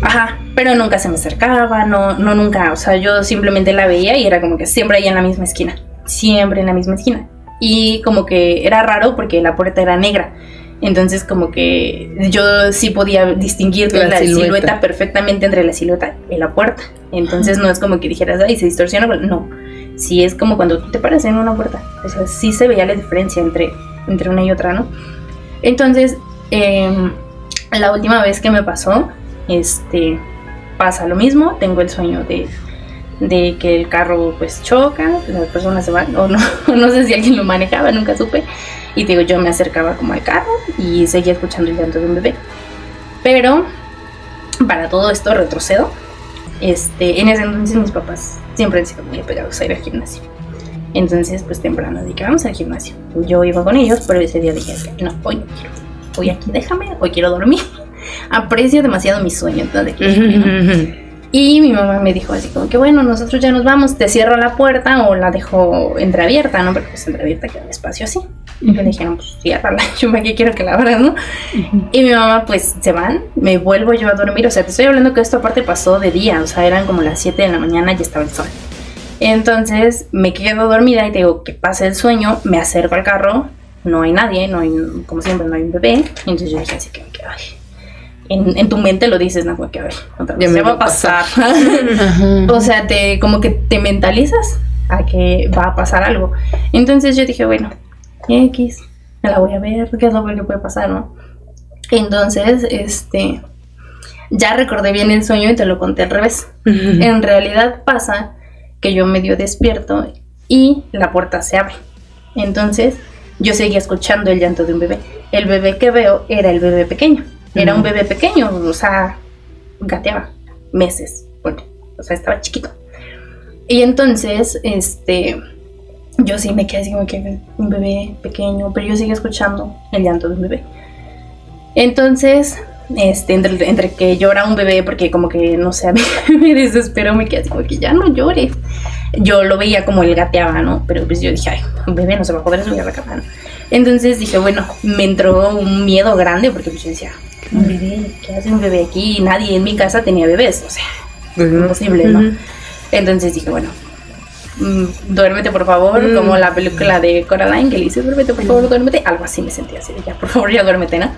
Ajá, pero nunca se me acercaba, no nunca, o sea, yo simplemente la veía y era como que siempre ahí en la misma esquina, siempre en la misma esquina. Y como que era raro porque la puerta era negra. Entonces como que yo sí podía distinguir la silueta perfectamente entre la silueta y la puerta. Entonces no es como que dijeras, ay, se distorsiona. No, sí es como cuando tú te paras en una puerta. O sea, sí se veía la diferencia entre una y otra, ¿no? Entonces, la última vez que me pasó, pasa lo mismo. Tengo el sueño de que el carro pues choca, las personas se van, o no sé si alguien lo manejaba, nunca supe. Y te digo, yo me acercaba como al carro y seguía escuchando el llanto de un bebé. Pero para todo esto retrocedo en ese entonces mis papás siempre han sido muy apegados a ir al gimnasio. Entonces, pues temprano dije, vamos al gimnasio. Yo iba con ellos, pero ese día dije, no, hoy no quiero. Hoy aquí déjame, hoy quiero dormir. Aprecio demasiado mi sueño, entonces Y mi mamá me dijo así como que bueno, nosotros ya nos vamos, te cierro la puerta o la dejo entreabierta, ¿no? Porque pues entreabierta queda un espacio así. Y yo le dije, no, pues ciérrala, yo para qué quiero que la abras, ¿no? Y mi mamá pues se van, me vuelvo yo a dormir, o sea, te estoy hablando que esto aparte pasó de día, o sea, eran como las 7 de la mañana y ya estaba el sol. Entonces me quedo dormida y te digo que pasa el sueño, me acerco al carro, no hay nadie, no hay, como siempre no hay un bebé, y entonces yo dije así que ay. En tu mente lo dices, no, que a ver, otra vez se va a pasar. O sea, como que te mentalizas a que va a pasar algo. Entonces yo dije, bueno, X, me la voy a ver, qué es lo que puede pasar, ¿no? Entonces, ya recordé bien el sueño y te lo conté al revés. En realidad pasa que yo medio despierto y la puerta se abre. Entonces, yo seguía escuchando el llanto de un bebé. El bebé que veo era el bebé pequeño. Era un bebé pequeño, o sea, gateaba meses, bueno, o sea, estaba chiquito. Y entonces, yo sí me quedé así como que un bebé pequeño, pero yo seguía escuchando el llanto de un bebé. Entonces, entre que llora un bebé, porque como que, no sé, me desesperó, me quedé así como que ya no llores. Yo lo veía como él gateaba, ¿no? Pero pues yo dije, ay, un bebé no se va a poder subir a la cama, ¿no? Entonces dije, bueno, me entró un miedo grande, porque pues yo decía, un bebé, ¿qué hace un bebé aquí? Nadie en mi casa tenía bebés, o sea, imposible, ¿no? Entonces dije, bueno, duérmete por favor, como la película de Coraline que le dice, duérmete por favor, duérmete, algo así me sentía así, ya por favor ya duérmete, ¿no?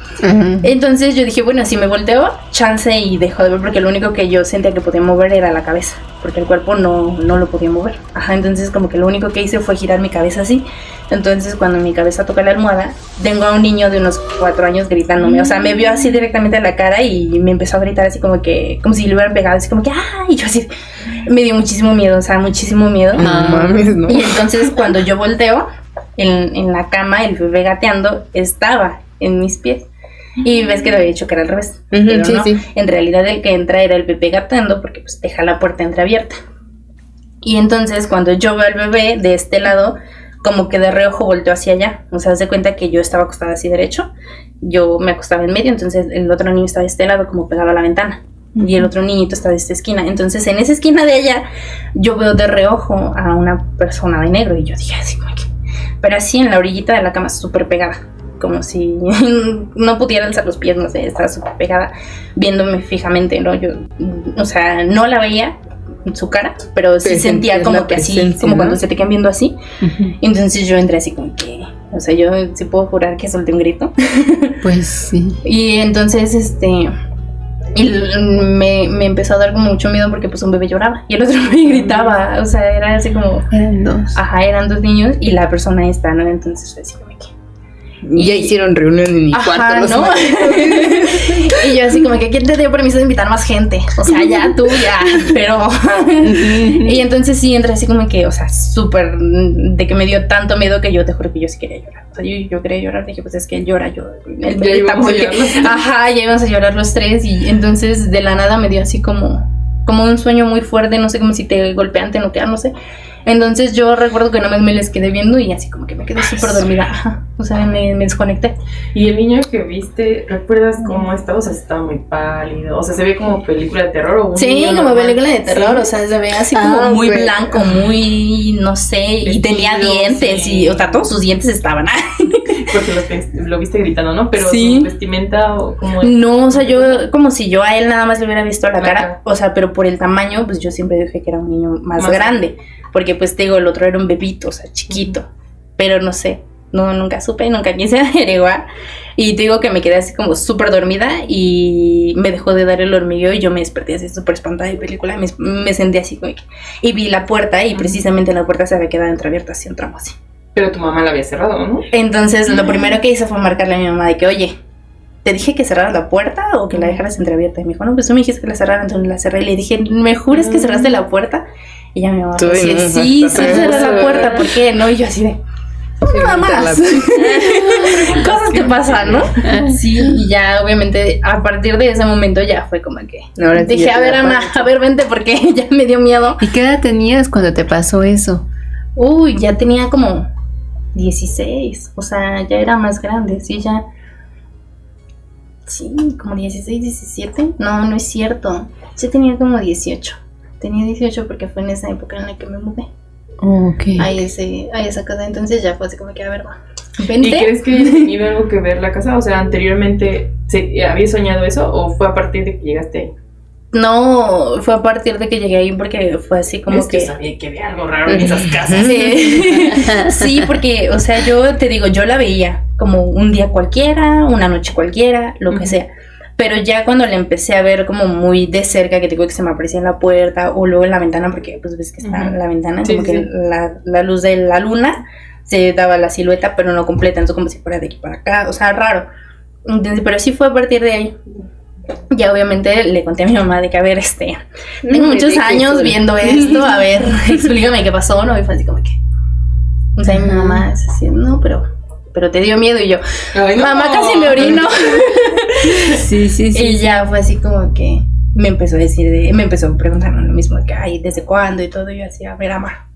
Entonces yo dije, bueno, si me volteo, chance y dejo de ver, porque lo único que yo sentía que podía mover era la cabeza, porque el cuerpo no lo podía mover. Entonces como que lo único que hice fue girar mi cabeza así. Entonces cuando mi cabeza toca la almohada, tengo a un niño de unos 4 años gritándome, o sea, me vio así directamente a la cara y me empezó a gritar así como si le hubieran pegado, así como que ¡ay! Y yo así, me dio muchísimo miedo, o sea, muchísimo miedo. No mames, ¿no? Y entonces cuando yo volteo, en la cama, el bebé gateando estaba en mis pies. Y ves que lo había dicho que era al revés. Pero sí, no, sí. En realidad el que entra era el bebé gateando, porque pues deja la puerta entreabierta. Y entonces cuando yo veo al bebé de este lado, como que de reojo volteó hacia allá. O sea, se cuenta que yo estaba acostada así derecho, yo me acostaba en medio, entonces el otro niño estaba de este lado como pegado a la ventana. Y el otro niñito está de esta esquina. Entonces en esa esquina de allá yo veo de reojo a una persona de negro. Y yo dije así como que, pero así en la orillita de la cama, súper pegada, como si no pudiera alzar los pies, no sé, estaba súper pegada, viéndome fijamente, ¿no? Yo, o sea, no la veía su cara, pero sí sentía como que así, como cuando se te quedan viendo así. Entonces yo entré así como que, o sea, yo sí puedo jurar que solté un grito. Pues sí. Y entonces, y me empezó a dar como mucho miedo porque pues un bebé lloraba y el otro me gritaba, o sea, era así como... Eran dos. Eran 2 niños y la persona esta, ¿no? Entonces fue así como que... Y ya hicieron reunión en mi cuarto, ¿no? Y yo así como que ¿quién te dio permiso de invitar más gente? O sea, ya tú, ya, pero... Y entonces sí entré así como que, o sea, súper, de que me dio tanto miedo que yo te juro que yo sí quería llorar. O sea, yo quería llorar, dije, pues es que él llora, el bebé íbamos a llorar los 3. ya íbamos a llorar los 3 y entonces de la nada me dio así como un sueño muy fuerte, no sé, como si te golpean, te noquean, no sé. Entonces yo recuerdo que nada más me les quedé viendo y así como que me quedé súper dormida. O sea, me desconecté. Y el niño que viste, ¿recuerdas cómo estaba? O sea, estaba muy pálido. O sea, ¿se ve como película de terror o un sí, niño como normal? película de terror, o sea, se ve así como muy blanco, muy, no sé, y tenía dientes y, o sea, todos sus dientes estaban. Porque lo viste gritando, ¿no? Pero sí. Su vestimenta o como... No, o sea, yo como si yo a él nada más le hubiera visto la cara, o sea, pero por el tamaño, pues yo siempre dije que era un niño más grande, porque pues te digo, el otro era un bebito, o sea, chiquito, pero no sé, nunca supe, nunca quise averiguar, y te digo que me quedé así como súper dormida y me dejó de dar el hormigueo y yo me desperté así súper espantada de película, me sentí así como que, y vi la puerta y precisamente la puerta se había quedado entreabierta así un tramo así. Pero tu mamá la había cerrado, ¿no? Entonces lo primero que hice fue marcarle a mi mamá de que, oye, ¿te dije que cerraras la puerta o que la dejaras entreabierta? Y me dijo, no, pues tú me dijiste que la cerrara, entonces la cerré. Y le dije, ¿me juras que cerraste la puerta? Y ya mi mamá decía, sí, cerré la puerta, ¿por qué? No, y yo así de, nada más. Cosas que pasan, ¿no? Sí, y ya obviamente a partir de ese momento ya fue como que Ahora sí dije, ya a te ver, da Ana, pánico. a ver, vente porque ya me dio miedo. ¿Y qué edad tenías cuando te pasó eso? Uy, ya tenía como 16, o sea, ya era más grande, sí, ya. Sí, como 16, 17. No, no es cierto. Sí tenía como 18. Tenía 18 porque fue en esa época en la que me mudé Ok. a esa casa. Entonces ya fue así como que, a ver, va. ¿Y Vente. crees que haya tenido algo que ver la casa? O sea, anteriormente, ¿habías soñado eso o fue a partir de que llegaste ahí? No, fue a partir de que llegué ahí porque fue así como Es que que... sabía que había algo raro en esas casas. Sí, porque, o sea, yo te digo, yo la veía como un día cualquiera, una noche cualquiera, lo que sea. Pero ya cuando la empecé a ver como muy de cerca, que te digo que se me aparecía en la puerta o luego en la ventana, porque pues ves que está en la ventana, Sí, como que sí. la luz de la luna se daba la silueta, pero no completa, entonces como si fuera de aquí para acá, o sea, raro. Entonces, pero sí fue a partir de ahí. Ya obviamente le conté a mi mamá de que, a ver, tengo muchos años viendo esto, a ver, explícame qué pasó, ¿no? Y fue así como que... O sea, y mi mamá es así, no, pero te dio miedo, y yo, Ay, no. mamá, casi me orino. Sí, sí, sí. Y ya fue así como que me empezó a decir, me empezó a preguntar lo mismo, de que, ay, ¿desde cuándo? Y todo, y yo así, a ver, mamá,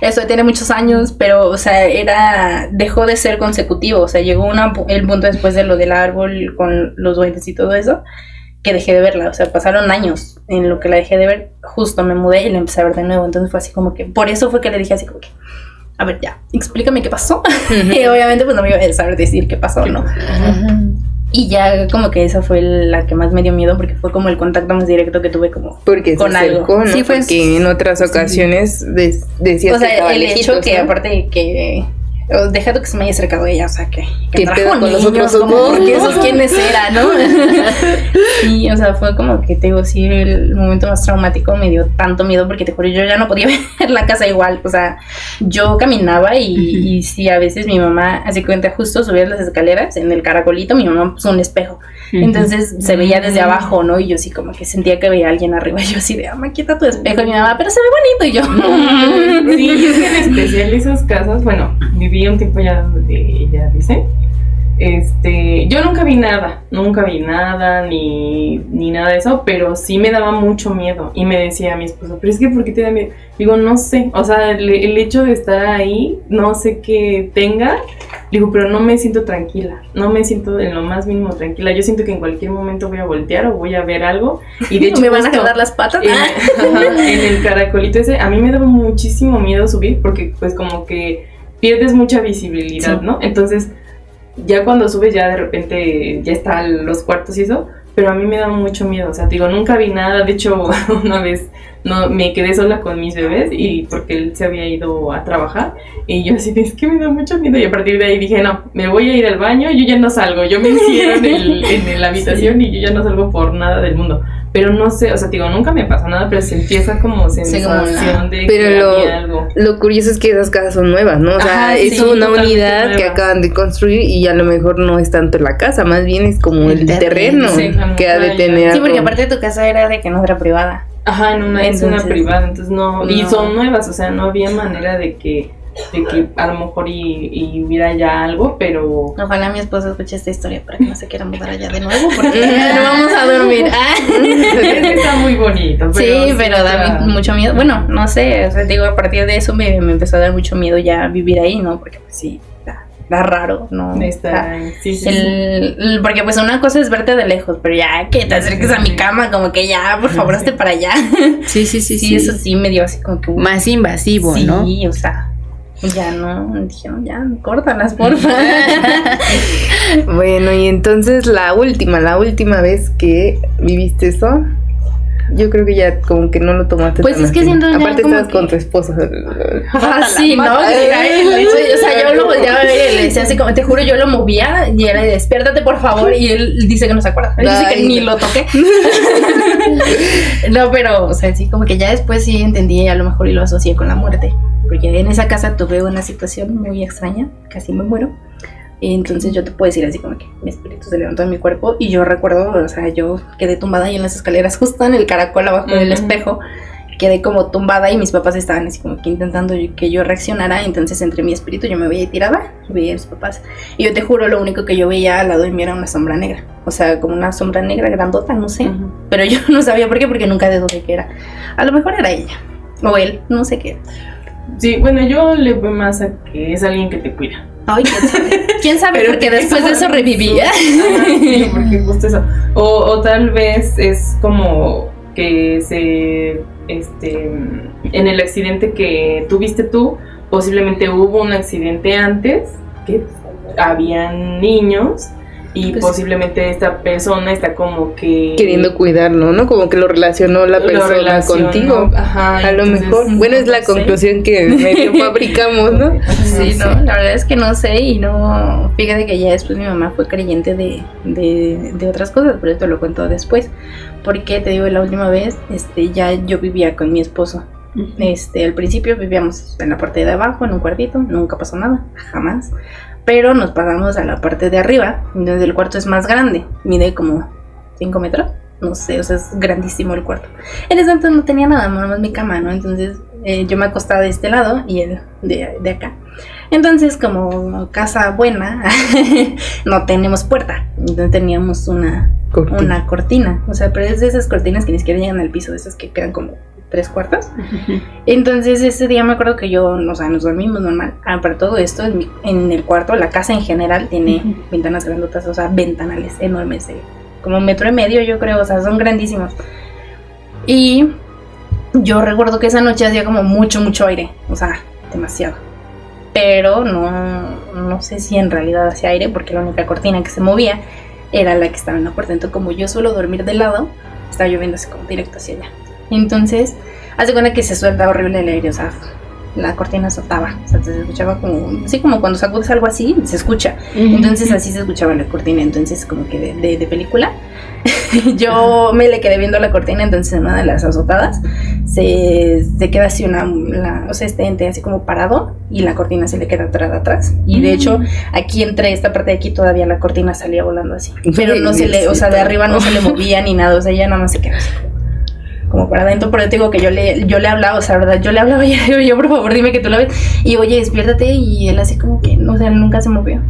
eso tiene muchos años, pero, o sea, dejó de ser consecutivo, o sea, llegó el punto después de lo del árbol con los duendes y todo eso, que dejé de verla, o sea, pasaron años en lo que la dejé de ver, justo me mudé y la empecé a ver de nuevo, entonces fue así como que, por eso fue que le dije así como que, a ver, ya, explícame qué pasó, y obviamente pues no me iba a saber decir qué pasó, ¿no? Y ya como que esa fue la que más me dio miedo porque fue como el contacto más directo que tuve como Porque con se algo. acercó, ¿no? Sí, fue Porque en otras ocasiones decías o sea, que estaba el hecho lejitos, que ¿no? aparte de que dejado que se me haya acercado ella, o sea, que ¿Qué trajo pedo con los niños, otros como ojos? porque esos quiénes eran, ¿no? Sí, o sea, fue como que te digo, sí, el momento más traumático me dio tanto miedo porque te juro, yo ya no podía ver la casa igual, o sea, yo caminaba y sí, a veces mi mamá, así que cuenta, justo subía las escaleras en el caracolito, mi mamá puso un espejo, entonces se veía desde abajo, ¿no? Y yo sí como que sentía que veía a alguien arriba, y yo así de, mamá, quita tu espejo, y mi mamá, pero se ve bonito, y yo, Sí, y es que en especial esas casas, bueno, viví un tiempo ya donde ella dice, yo nunca vi nada, ni nada de eso, pero sí me daba mucho miedo, y me decía mi esposo, pero es que ¿por qué te da miedo? Digo, no sé, o sea, el hecho de estar ahí, no sé qué tenga, digo, pero no me siento tranquila, no me siento en lo más mínimo tranquila, yo siento que en cualquier momento voy a voltear o voy a ver algo, y de hecho me van a justo jalar las patas. en el caracolito ese, a mí me daba muchísimo miedo subir, porque pues como que pierdes mucha visibilidad, Sí. ¿no? Entonces, ya cuando subes ya de repente ya están los cuartos y eso, pero a mí me da mucho miedo, o sea, digo, nunca vi nada, de hecho, una vez no me quedé sola con mis bebés y porque él se había ido a trabajar y yo así, es que me da mucho miedo, y a partir de ahí dije, no, me voy a ir al baño, yo ya no salgo, yo me encierro en la habitación y yo ya no salgo por nada del mundo. Pero no sé, o sea, digo, nunca me pasó nada, pero sentí esa como sensación de Pero que había algo. lo curioso es que esas casas son nuevas, ¿no? O sea, Ajá, es sí, una totalmente unidad que nuevas. acaban de construir y a lo mejor no es tanto la casa, más bien es como el terreno Sí, claro, que ha de claro. tener. Sí, porque algo. aparte de tu casa era de que no era privada. Ajá, es una Entonces, privada, entonces no, y no. son nuevas, o sea, no había manera de que a lo mejor y hubiera ya algo, pero Ojalá mi esposo escuche esta historia para que no se quiera mudar allá de nuevo, porque ya no vamos a dormir. es que está muy bonito. Sí, pero da está- mucho miedo. Bueno, no sé, o sea, digo, a partir de eso me empezó a dar mucho miedo ya vivir ahí, ¿no? Porque pues sí, da raro, ¿no? Está, sí, sí, sí. Porque pues una cosa es verte de lejos, pero ya que te acerques a mi cama, como que ya, por favor, hazte para allá. Sí, sí, sí, sí. Eso sí me dio así como que... Más invasivo, sí, ¿no? o sea, ya no, dijeron, ya, córtalas, porfa. Bueno, y entonces la última vez que viviste eso, yo creo que ya como que no lo tomaste Pues tan es que así. siento ya Aparte como estabas que- con tu esposa. Ah, sí, ¿no? O sea, yo lo volteaba a ver y le decía así como, te juro, yo lo movía y era de, despiértate, por favor, y él dice que no se acuerda. Él dice que Ay, ni no. lo toqué. No, pero, o sea, sí, como que ya después sí entendí y a lo mejor y lo asocié con la muerte. Porque en esa casa tuve una situación muy extraña, casi me muero. Entonces yo te puedo decir así como que mi espíritu se levantó de mi cuerpo y yo recuerdo, o sea, yo quedé tumbada ahí en las escaleras justo en el caracol abajo del espejo quedé como tumbada y mis papás estaban así como que intentando que yo reaccionara. Entonces entre mi espíritu yo me veía tirada y veía a mis papás. Y yo te juro, lo único que yo veía al lado de mí era una sombra negra. O sea, como una sombra negra grandota, no sé. Pero yo no sabía por qué, porque nunca dudé que era. A lo mejor era ella o él, no sé qué. Sí, bueno, yo le voy más a que es alguien que te cuida. Ay, quién sabe. ¿Quién sabe? Pero Porque que después de eso revivía. Sí, porque justo eso. O tal vez es como que en el accidente que tuviste tú, posiblemente hubo un accidente antes, que habían niños, y Pues, posiblemente esta persona está como que Queriendo cuidarlo, ¿no? Como que lo relacionó la persona contigo. Ajá, A lo entonces, mejor. Bueno, es la no sé. conclusión que medio fabricamos, ¿no? Sí, no, la verdad es que no sé y no, fíjate que ya después mi mamá fue creyente de otras cosas, pero esto lo cuento después, porque te digo, la última vez, ya yo vivía con mi esposo. Al principio vivíamos en la parte de abajo, en un cuartito, nunca pasó nada, jamás, pero nos pasamos a la parte de arriba, donde el cuarto es más grande, mide como 5 metros, no sé, o sea, es grandísimo el cuarto. En ese entonces no tenía nada, nada más mi cama, ¿no? Entonces yo me acostaba de este lado y él de acá. Entonces, como casa buena, no tenemos puerta, entonces teníamos una cortina, o sea, pero es de esas cortinas que ni siquiera llegan al piso, de esas que quedan como 3/4. Entonces ese día me acuerdo que yo, o sea, nos dormimos normal. Para todo esto, en el cuarto, la casa en general tiene ventanas grandotas, o sea, ventanales enormes, como 1.5 metros, yo creo, o sea, son grandísimos. Y yo recuerdo que esa noche hacía como mucho aire, o sea, demasiado. Pero no sé si en realidad hacía aire, porque la única cortina que se movía era la que estaba en la puerta. Entonces, como yo suelo dormir de lado, estaba lloviendo así como directo hacia allá. Entonces, hace cuenta que se suelta horrible el aire, o sea, la cortina soltaba, o sea, se escuchaba como, así como cuando sacudes algo así, se escucha. Entonces así se escuchaba la cortina, entonces como que de película. Yo me le quedé viendo la cortina, entonces en una de las azotadas se queda así o sea, este ente así como parado y la cortina se le queda atrás. Y de hecho, aquí entre esta parte de aquí todavía la cortina salía volando así. Pero no se le, o sea, de arriba no se le movía ni nada, o sea, ella nada más se quedó así como para adentro. Pero te digo que yo le hablaba, o sea, verdad, yo le hablaba y yo por favor dime que tú la ves. Y oye, despiértate, y él así como que, o sea, nunca se movió.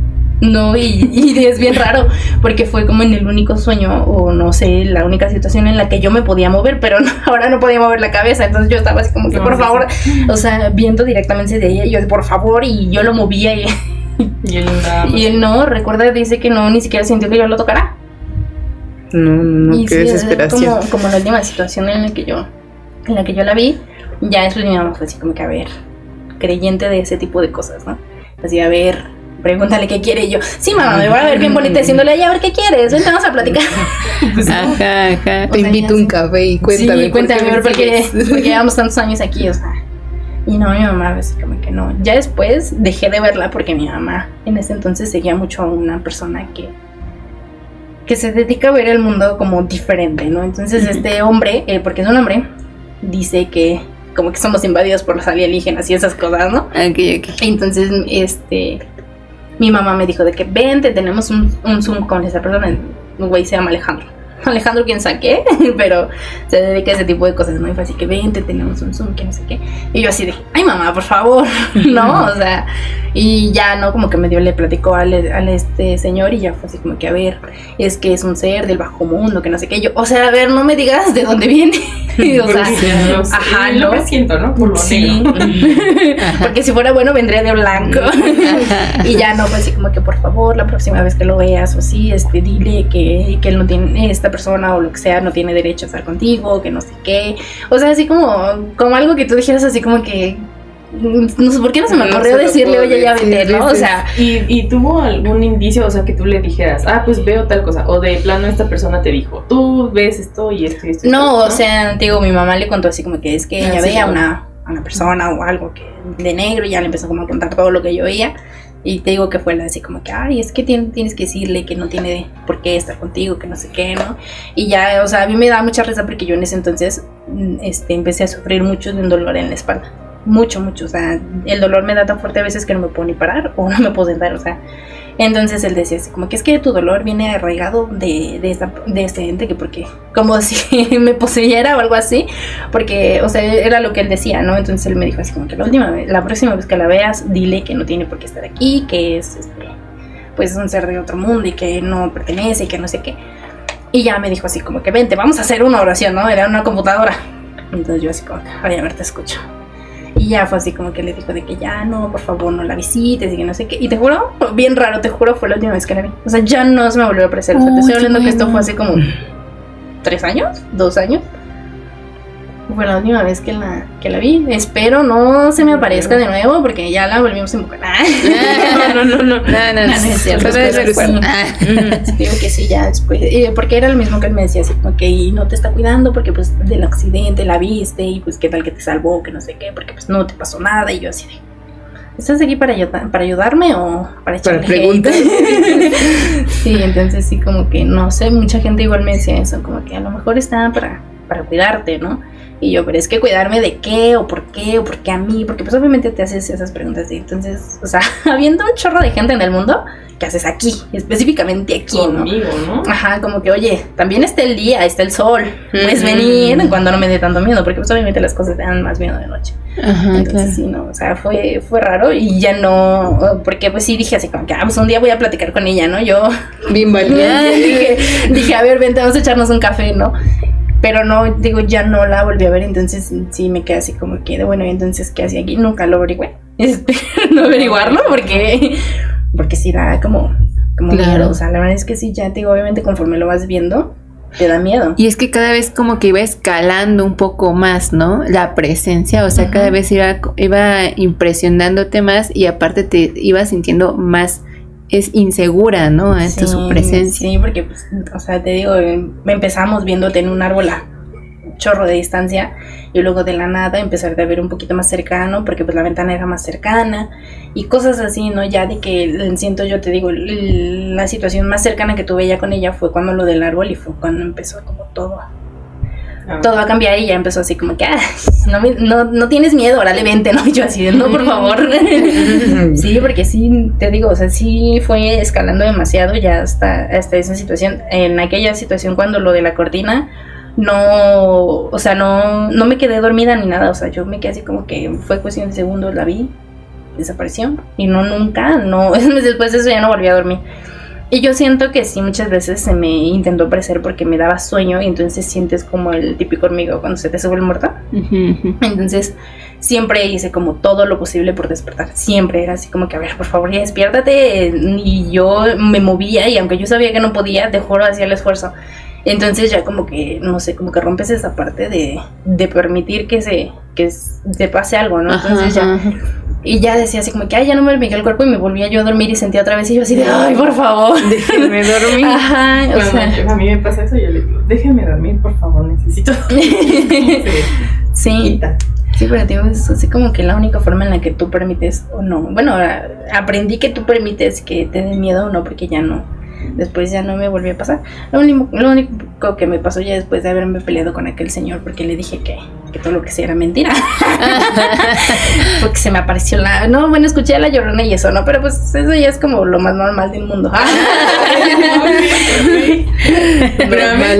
No, y es bien raro, porque fue como en el único sueño, o no sé, la única situación en la que yo me podía mover, pero ahora no podía mover la cabeza. Entonces yo estaba así como que, por favor, o sea, viendo directamente de ella, yo por favor, y yo lo movía y él no, recuerda, dice que no, ni siquiera sintió que yo lo tocara. No, y qué sí, desesperación. como la última situación en la que yo la vi, ya después mi mamá fue así como que, a ver, creyente de ese tipo de cosas, ¿no? Así, a ver, pregúntale qué quiere. Y yo, sí, mamá, me voy a ver bien bonita diciéndole a ella, a ver qué quieres, vente, vamos a platicar. Ajá. Te invito a un café y cuéntame. Sí, cuéntame, porque llevamos tantos años aquí, o sea. Y no, mi mamá, así como que no. Ya después dejé de verla porque mi mamá en ese entonces seguía mucho a una persona que se dedica a ver el mundo como diferente, ¿no? Entonces este hombre, porque es un hombre, dice que como que somos invadidos por los alienígenas y esas cosas, ¿no? Okay. Entonces, mi mamá me dijo de que vente, tenemos un Zoom con esa persona, un güey se llama Alejandro, quién sabe qué, pero se dedica a ese tipo de cosas, ¿no? Y fue así que vente, tenemos un Zoom, que no sé qué. Y yo así de, ay mamá, por favor, ¿no? O sea, y ya, ¿no? Como que medio le platicó al este señor y ya fue así como que, a ver, es que es un ser del bajo mundo, que no sé qué. Yo, o sea, a ver, no me digas de dónde viene. O sea, ajá, lo presiento, ¿no? Por lo sí. negro. Porque si fuera bueno vendría de blanco. Y ya no, pues así como que por favor, la próxima vez que lo veas o así, dile que él no tiene, esta persona o lo que sea no tiene derecho a estar contigo, que no sé qué. O sea, así como algo que tú dijeras así como que no sé por qué no se me ocurrió decirle, oye, ya vete, ¿no? O sea, ¿Y tuvo algún indicio, o sea, que tú le dijeras, pues veo tal cosa, o de plano esta persona te dijo, tú ves esto y esto y esto? No, o sea, digo, mi mamá le contó así como que es que ella sí, veía a una persona o algo que de negro, y ya le empezó como a contar todo lo que yo veía. Y te digo que fue así como que, ay, es que tienes que decirle que no tiene por qué estar contigo, que no sé qué, ¿no? Y ya, o sea, a mí me da mucha risa porque yo en ese entonces empecé a sufrir mucho de un dolor en la espalda. Mucho, o sea, el dolor me da tan fuerte a veces que no me puedo ni parar o no me puedo sentar, o sea. Entonces él decía así como que es que tu dolor viene arraigado de este ente, que porque como si me poseyera o algo así, porque, o sea, era lo que él decía, ¿no? Entonces él me dijo así como que la próxima vez que la veas, dile que no tiene por qué estar aquí, que es pues un ser de otro mundo y que no pertenece y que no sé qué. Y ya me dijo así como que vente, vamos a hacer una oración, ¿no? Era una computadora. Entonces yo así como que, ay, a ver, te escucho. Y ya fue así como que le dijo de que ya no, por favor, no la visites y que no sé qué. Y te juro, bien raro, te juro, fue la última vez que la vi. O sea, ya no se me volvió a aparecer. O sea, te estoy hablando que esto fue hace como 3 años, 2 años. Fue la última vez que la vi. Espero no se me aparezca de nuevo porque ya la volvimos a invocar. No, es cierto. Digo que sí, ya después. Porque era lo mismo que él me decía, así como que y no te está cuidando porque pues del accidente la viste y pues qué tal que te salvó, que no sé qué, porque pues no te pasó nada. Y yo así de, ¿estás aquí para ayudarme o para echarle preguntas? Sí, entonces sí, como que no sé, mucha gente igual me decía eso, como que a lo mejor está para cuidarte, ¿no? Y yo, pero es que cuidarme de qué, o por qué a mí, porque pues obviamente te haces esas preguntas. Y entonces, o sea, habiendo un chorro de gente en el mundo, ¿qué haces aquí? Específicamente aquí, conmigo, ¿no? Ajá, como que, oye, también está el día, está el sol, puedes venir cuando no me dé tanto miedo, porque pues obviamente las cosas te dan más miedo de noche. Ajá, entonces claro. sí, no, o sea, fue raro y ya no, porque pues sí dije así como que, pues un día voy a platicar con ella, ¿no? Yo, Bien valiente. dije, a ver, vente, vamos a echarnos un café, ¿no? Pero no, digo, ya no la volví a ver, entonces sí me quedé así como que, bueno, ¿y entonces qué hacía aquí? Nunca lo averigüé. No averiguarlo porque sí da como Claro. miedo. O sea, la verdad es que sí, ya te digo, obviamente conforme lo vas viendo, te da miedo. Y es que cada vez como que iba escalando un poco más, ¿no? La presencia, o sea, cada vez iba impresionándote más y aparte te ibas sintiendo más insegura, ¿no? Ante su presencia. Sí, porque, pues, o sea, te digo, empezamos viéndote en un árbol a chorro de distancia y luego de la nada empezarte a ver un poquito más cercano porque pues la ventana era más cercana y cosas así, ¿no? Ya de que siento, yo te digo, la situación más cercana que tuve ya con ella fue cuando lo del árbol y fue cuando empezó como todo a cambiar y ya empezó así como que no tienes miedo, órale, vente, ¿no? Y yo así de, no, por favor. Sí, porque sí, te digo, o sea, sí fue escalando demasiado ya hasta esa situación. En aquella situación cuando lo de la cortina, no, o sea, no me quedé dormida ni nada, o sea, yo me quedé así como que fue cuestión de segundos, la vi, desapareció y después de eso ya no volví a dormir. Y yo siento que sí, muchas veces se me intentó aparecer porque me daba sueño y entonces sientes como el típico hormigueo cuando se te sube el muerto. Entonces siempre hice como todo lo posible por despertar. Siempre era así como que, a ver, por favor, ya despiértate. Y yo me movía y aunque yo sabía que no podía, te juro, hacía el esfuerzo. Entonces ya como que, no sé, como que rompes esa parte de permitir que se pase algo, ¿no? Entonces ya... Y ya decía así como que, ya no me hormigué el cuerpo y me volvía yo a dormir y sentía otra vez y yo así de, ay, por favor. Déjenme dormir. Ajá, o sea. A mí me pasa eso, yo le digo, déjeme dormir, por favor, necesito. Sí, pero digo, es así como que la única forma en la que tú permites o no. Bueno, aprendí que tú permites que te dé miedo o no, porque ya no. Después ya no me volvió a pasar. Lo único que me pasó ya después de haberme peleado con aquel señor, porque le dije que todo lo que sea era mentira. Porque se me apareció escuché a la Llorona y eso, ¿no? Pero pues eso ya es como lo más normal del mundo.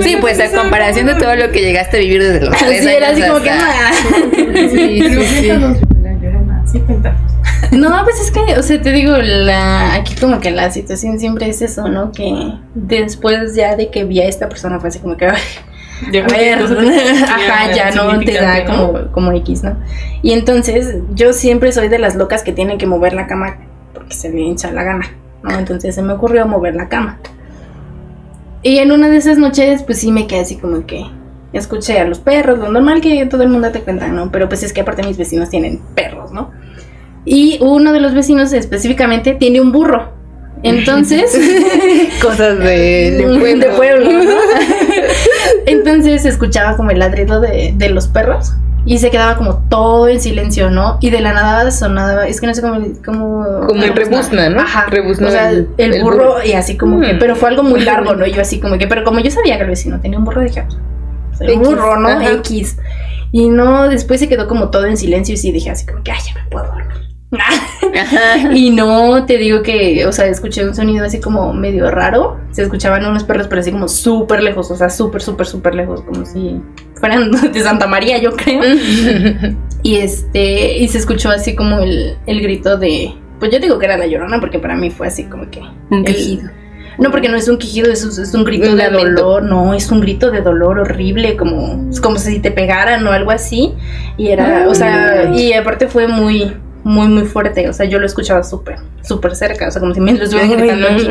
Sí, pues a comparación de todo lo que llegaste a vivir desde los 3 sí, años. era así como que Sí, cuéntanos. No, pues es que, o sea, te digo, aquí como que la situación siempre es eso, ¿no? Que después ya de que vi a esta persona fue así como que, a ver, ajá, ya no te da como X, ¿no? Y entonces yo siempre soy de las locas que tienen que mover la cama porque se me hincha la gana, ¿no? Entonces se me ocurrió mover la cama. Y en una de esas noches, pues sí me quedé así como que escuché a los perros, lo normal que todo el mundo te cuenta, ¿no? Pero pues es que aparte mis vecinos tienen perros, ¿no? Y uno de los vecinos específicamente tiene un burro. Entonces, cosas de pueblo, ¿no? Entonces escuchaba como el ladrido de los perros y se quedaba como todo en silencio, ¿no? Y de la nada sonaba, es que no sé cómo el rebuzna, ¿no? Ajá, rebuzna, o sea, el burro y así como que, pero fue algo muy largo, ¿no? Y yo así como que, pero como yo sabía que el vecino tenía un burro, dije, pues, el burro, ¿no? Ajá. X. Y no, después se quedó como todo en silencio y sí dije así como que, ya me puedo dormir. Y no, te digo que, o sea, escuché un sonido así como medio raro. Se escuchaban unos perros, pero así como súper lejos, o sea, súper lejos, como si fueran de Santa María, yo creo. Y y se escuchó así como el grito de, pues yo digo que era la Llorona, porque para mí fue así como que Un quejido. No, porque no es un quejido, es un grito Un de lamento. dolor, no, es un grito de dolor horrible, como si te pegaran o algo así. Y era, o sea, y aparte fue muy fuerte, o sea, yo lo escuchaba súper cerca, o sea, como si me lo estuvieran gritando aquí.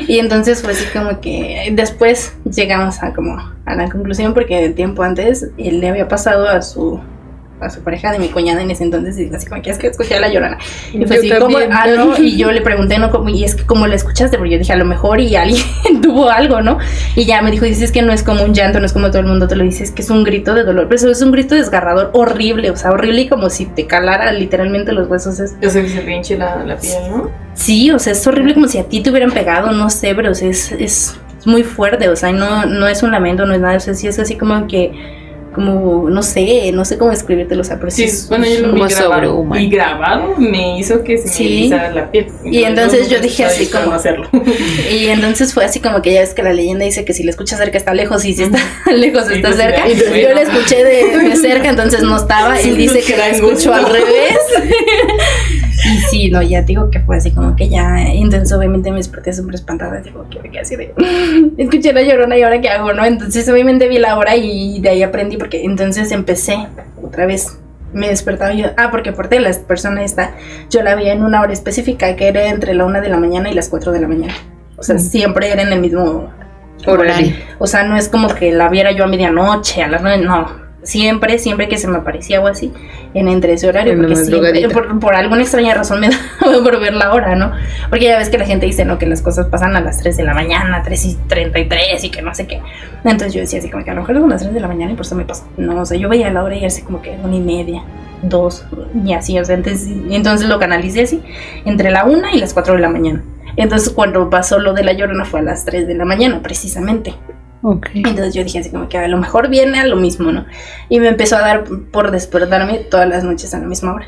Y entonces fue así como que después llegamos a la conclusión, porque tiempo antes él le había pasado a su pareja de mi cuñada en ese entonces, y dijo así como que es que escuché a la Llorona. Y fue Yo así como, también. no, y yo le pregunté, no, y es que cómo la escuchaste, porque yo dije a lo mejor y alguien tuvo algo, ¿no? Y ya me dijo, dices que no es como un llanto, no es como todo el mundo te lo dice, es que es un grito de dolor, pero eso es un grito desgarrador, horrible, o sea, horrible, y como si te calara literalmente los huesos. Yo sé que se pinche la piel, ¿no? Sí, o sea, es horrible, como si a ti te hubieran pegado, no sé, pero o sea, es muy fuerte, o sea, no es un lamento, no es nada, o sea, sí es así como que, como, no sé cómo describírtelo, o sea, pero sí, Sí, bueno, yo lo vi como sobrehumano. y grabado me hizo que se me Sí. erizara la piel. Y entonces yo dije así cómo como- hacerlo. Y entonces fue así como que ya ves que la leyenda dice que si la escuchas cerca está lejos, y si está lejos Sí, está pues, cerca. sí, Yo bueno. la escuché de cerca, entonces no estaba. Él dice que la escuchó al revés. Y sí, no, ya te digo que fue así como que ya intenso. Obviamente me desperté súper espantada, digo que me quedé así de escuché la Llorona y ahora qué hago, ¿no? Entonces obviamente vi la hora y de ahí aprendí, porque entonces empecé otra vez. Me despertaba yo, porque aparte de las personas yo la veía en una hora específica, que era entre la 1 de la mañana y las 4 de la mañana. O sea, siempre era en el mismo Horario. O sea, no es como que la viera yo a medianoche, a las 9, no. Siempre que se me aparecía o así, entre ese horario, En la porque siempre, madrugadita. por alguna extraña razón me daba por ver la hora, ¿no? Porque ya ves que la gente dice, ¿no? Que las cosas pasan a las 3 de la mañana, 3:33 y que no sé qué. Entonces yo decía así como que a lo mejor son las 3 de la mañana y por eso me pasó. No, o sea, yo veía la hora y era así como que 1:30, 2, y así, o sea, entonces lo canalicé así, entre la 1 y las 4 de la mañana. Entonces cuando pasó lo de la Llorona fue a las 3 de la mañana, precisamente. Okay. Entonces yo dije así como que a lo mejor viene a lo mismo, ¿no? Y me empezó a dar por despertarme todas las noches a la misma hora.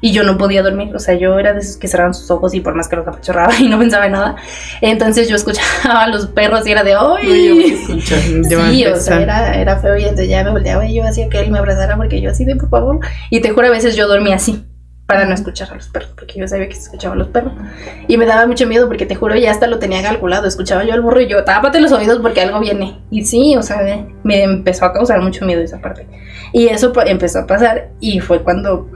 Y yo no podía dormir, o sea, yo era de esos que cerraban sus ojos y por más que los apachurraba y no pensaba en nada. Entonces yo escuchaba a los perros y era de No, yo voy a ¡ay! escuchar. Ya va a Sí, o empezar. sea, era feo, y entonces ya me volteaba y yo hacía que él me abrazara, porque yo así de por favor. Y te juro, a veces yo dormía así, para no escuchar a los perros, porque yo sabía que se escuchaban los perros. Y me daba mucho miedo, porque te juro, ya hasta lo tenía calculado. Escuchaba yo al burro y yo, tápate los oídos porque algo viene. Y sí, o sea, me empezó a causar mucho miedo esa parte. Y eso empezó a pasar, y fue cuando,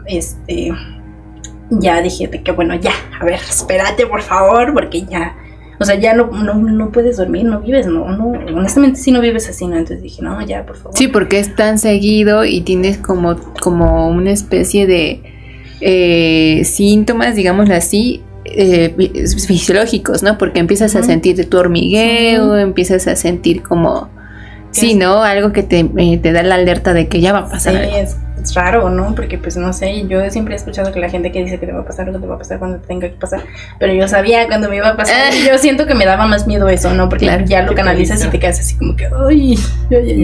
ya dije de que bueno, ya, a ver, espérate por favor, porque ya, o sea, ya no puedes dormir, no vives, no, honestamente sí no vives así, ¿no? Entonces dije, no, ya, por favor. Sí, porque es tan seguido y tienes como una especie de síntomas, digámoslo así, fisiológicos, ¿no? Porque empiezas a sentir tu hormigueo, empiezas a sentir como, sí, ¿no? Algo que te da la alerta de que ya va a pasar Sí, algo. es raro, ¿no? Porque pues no sé, yo siempre he escuchado que la gente que dice que te va a pasar algo, te va a pasar cuando te tenga que pasar, pero yo sabía cuando me iba a pasar. Y yo siento que me daba más miedo eso, ¿no? Porque Claro, ya lo qué canalizas y triste. te quedas así como que, ay,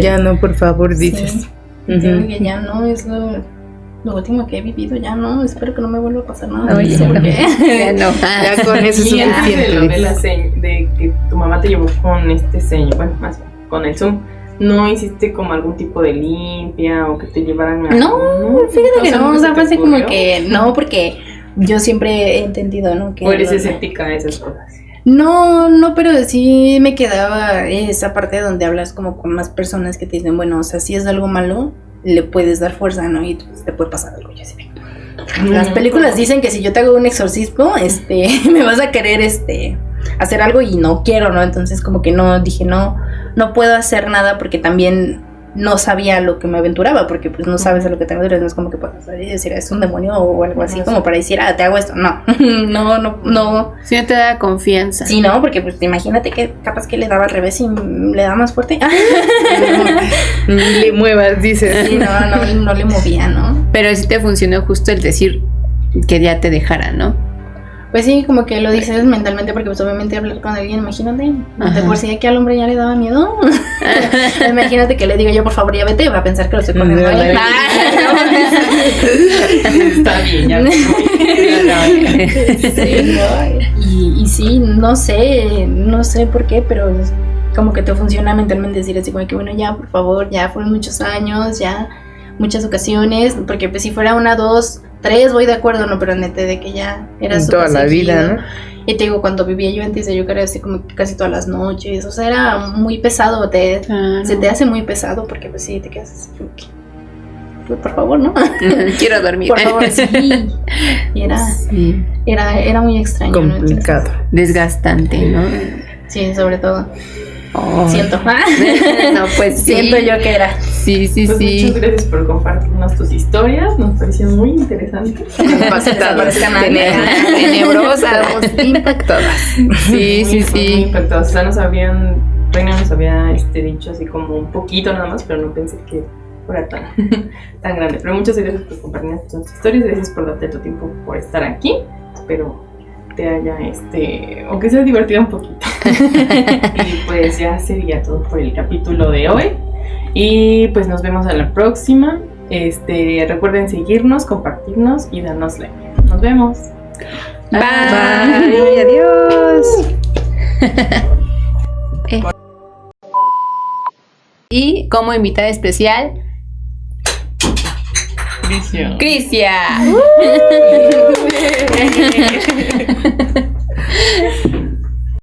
Ya no, por favor, dices. Sí. Ujú. Siento que ya no es lo último que he vivido, ya no, espero que no me vuelva a pasar nada. Oye, No sé por no, qué. ya no. Ya con eso es Y antes de lo de suficiente. la de que tu mamá te llevó con este seño, bueno, más bien, con el Zoom, ¿no hiciste como algún tipo de limpia o que te llevaran a... No, fíjate que no, o sea, fue así como ocurrió? que no, porque yo siempre he entendido, ¿no? Que ¿O eres no, escéptica a esas cosas? no, pero sí me quedaba esa parte donde hablas como con más personas que te dicen, bueno, o sea, si es algo malo, le puedes dar fuerza, ¿no? Y te puede pasar algo, yo así de- Las películas dicen que si yo te hago un exorcismo, me vas a querer, hacer algo, y no quiero, ¿no? Entonces como que no, dije, no puedo hacer nada, porque también no sabía lo que me aventuraba, porque pues no sabes a lo que te aventuras, no es como que puedas salir y decir, es un demonio o algo así, Ajá, como para decir, te hago esto, no, no. Si no te da confianza. Sí, no, porque pues imagínate que capaz que le daba al revés y le daba más fuerte. Ni le muevas, dices. Sí, no le movía, ¿no? Pero sí te funcionó justo el decir que ya te dejara, ¿no? Pues sí, como que lo dices mentalmente porque pues obviamente hablar con alguien, imagínate, Ajá. de por sí que al hombre ya le daba miedo. Imagínate que le diga yo, por favor, ya vete, va a pensar que lo estoy comiendo a él. Está bien, ya. Sí, y sí, no sé por qué, pero es como que te funciona mentalmente decir así como que bueno, ya, por favor, ya fueron muchos años, ya muchas ocasiones, porque pues si fuera 1, 2, 3 voy de acuerdo, no, pero neta de que ya era En súper toda la seguido. vida, ¿no? Y te digo, cuando vivía yo antes de yo quería así como que casi todas las noches, o sea, era muy pesado, Claro. se te hace muy pesado porque pues sí, te quedas así como que, pues, por favor, ¿no? Quiero dormir. Por favor, sí. Y Sí. era muy extraño, ¿no? Complicado. Desgastante, ¿no? Sí, sobre todo. Oh. Siento. No, pues sí. Siento yo que era. Sí, sí, Pues sí. muchas gracias por compartirnos tus historias, nos parecieron muy interesantes. Impactadas. Tenebrosas. Impactadas. Sí, sí, Muy sí. impactados. O sea, Reina nos había dicho así como un poquito nada más, pero no pensé que fuera tan grande. Pero muchas gracias por compartir tus historias, gracias por darte tu tiempo por estar aquí. Espero te haya, aunque sea divertido un poquito. Y pues ya sería todo por el capítulo de hoy. Y pues nos vemos a la próxima. Recuerden seguirnos, compartirnos y darnos like. Nos vemos. Bye. Adiós. Y como invitada especial, Crisia.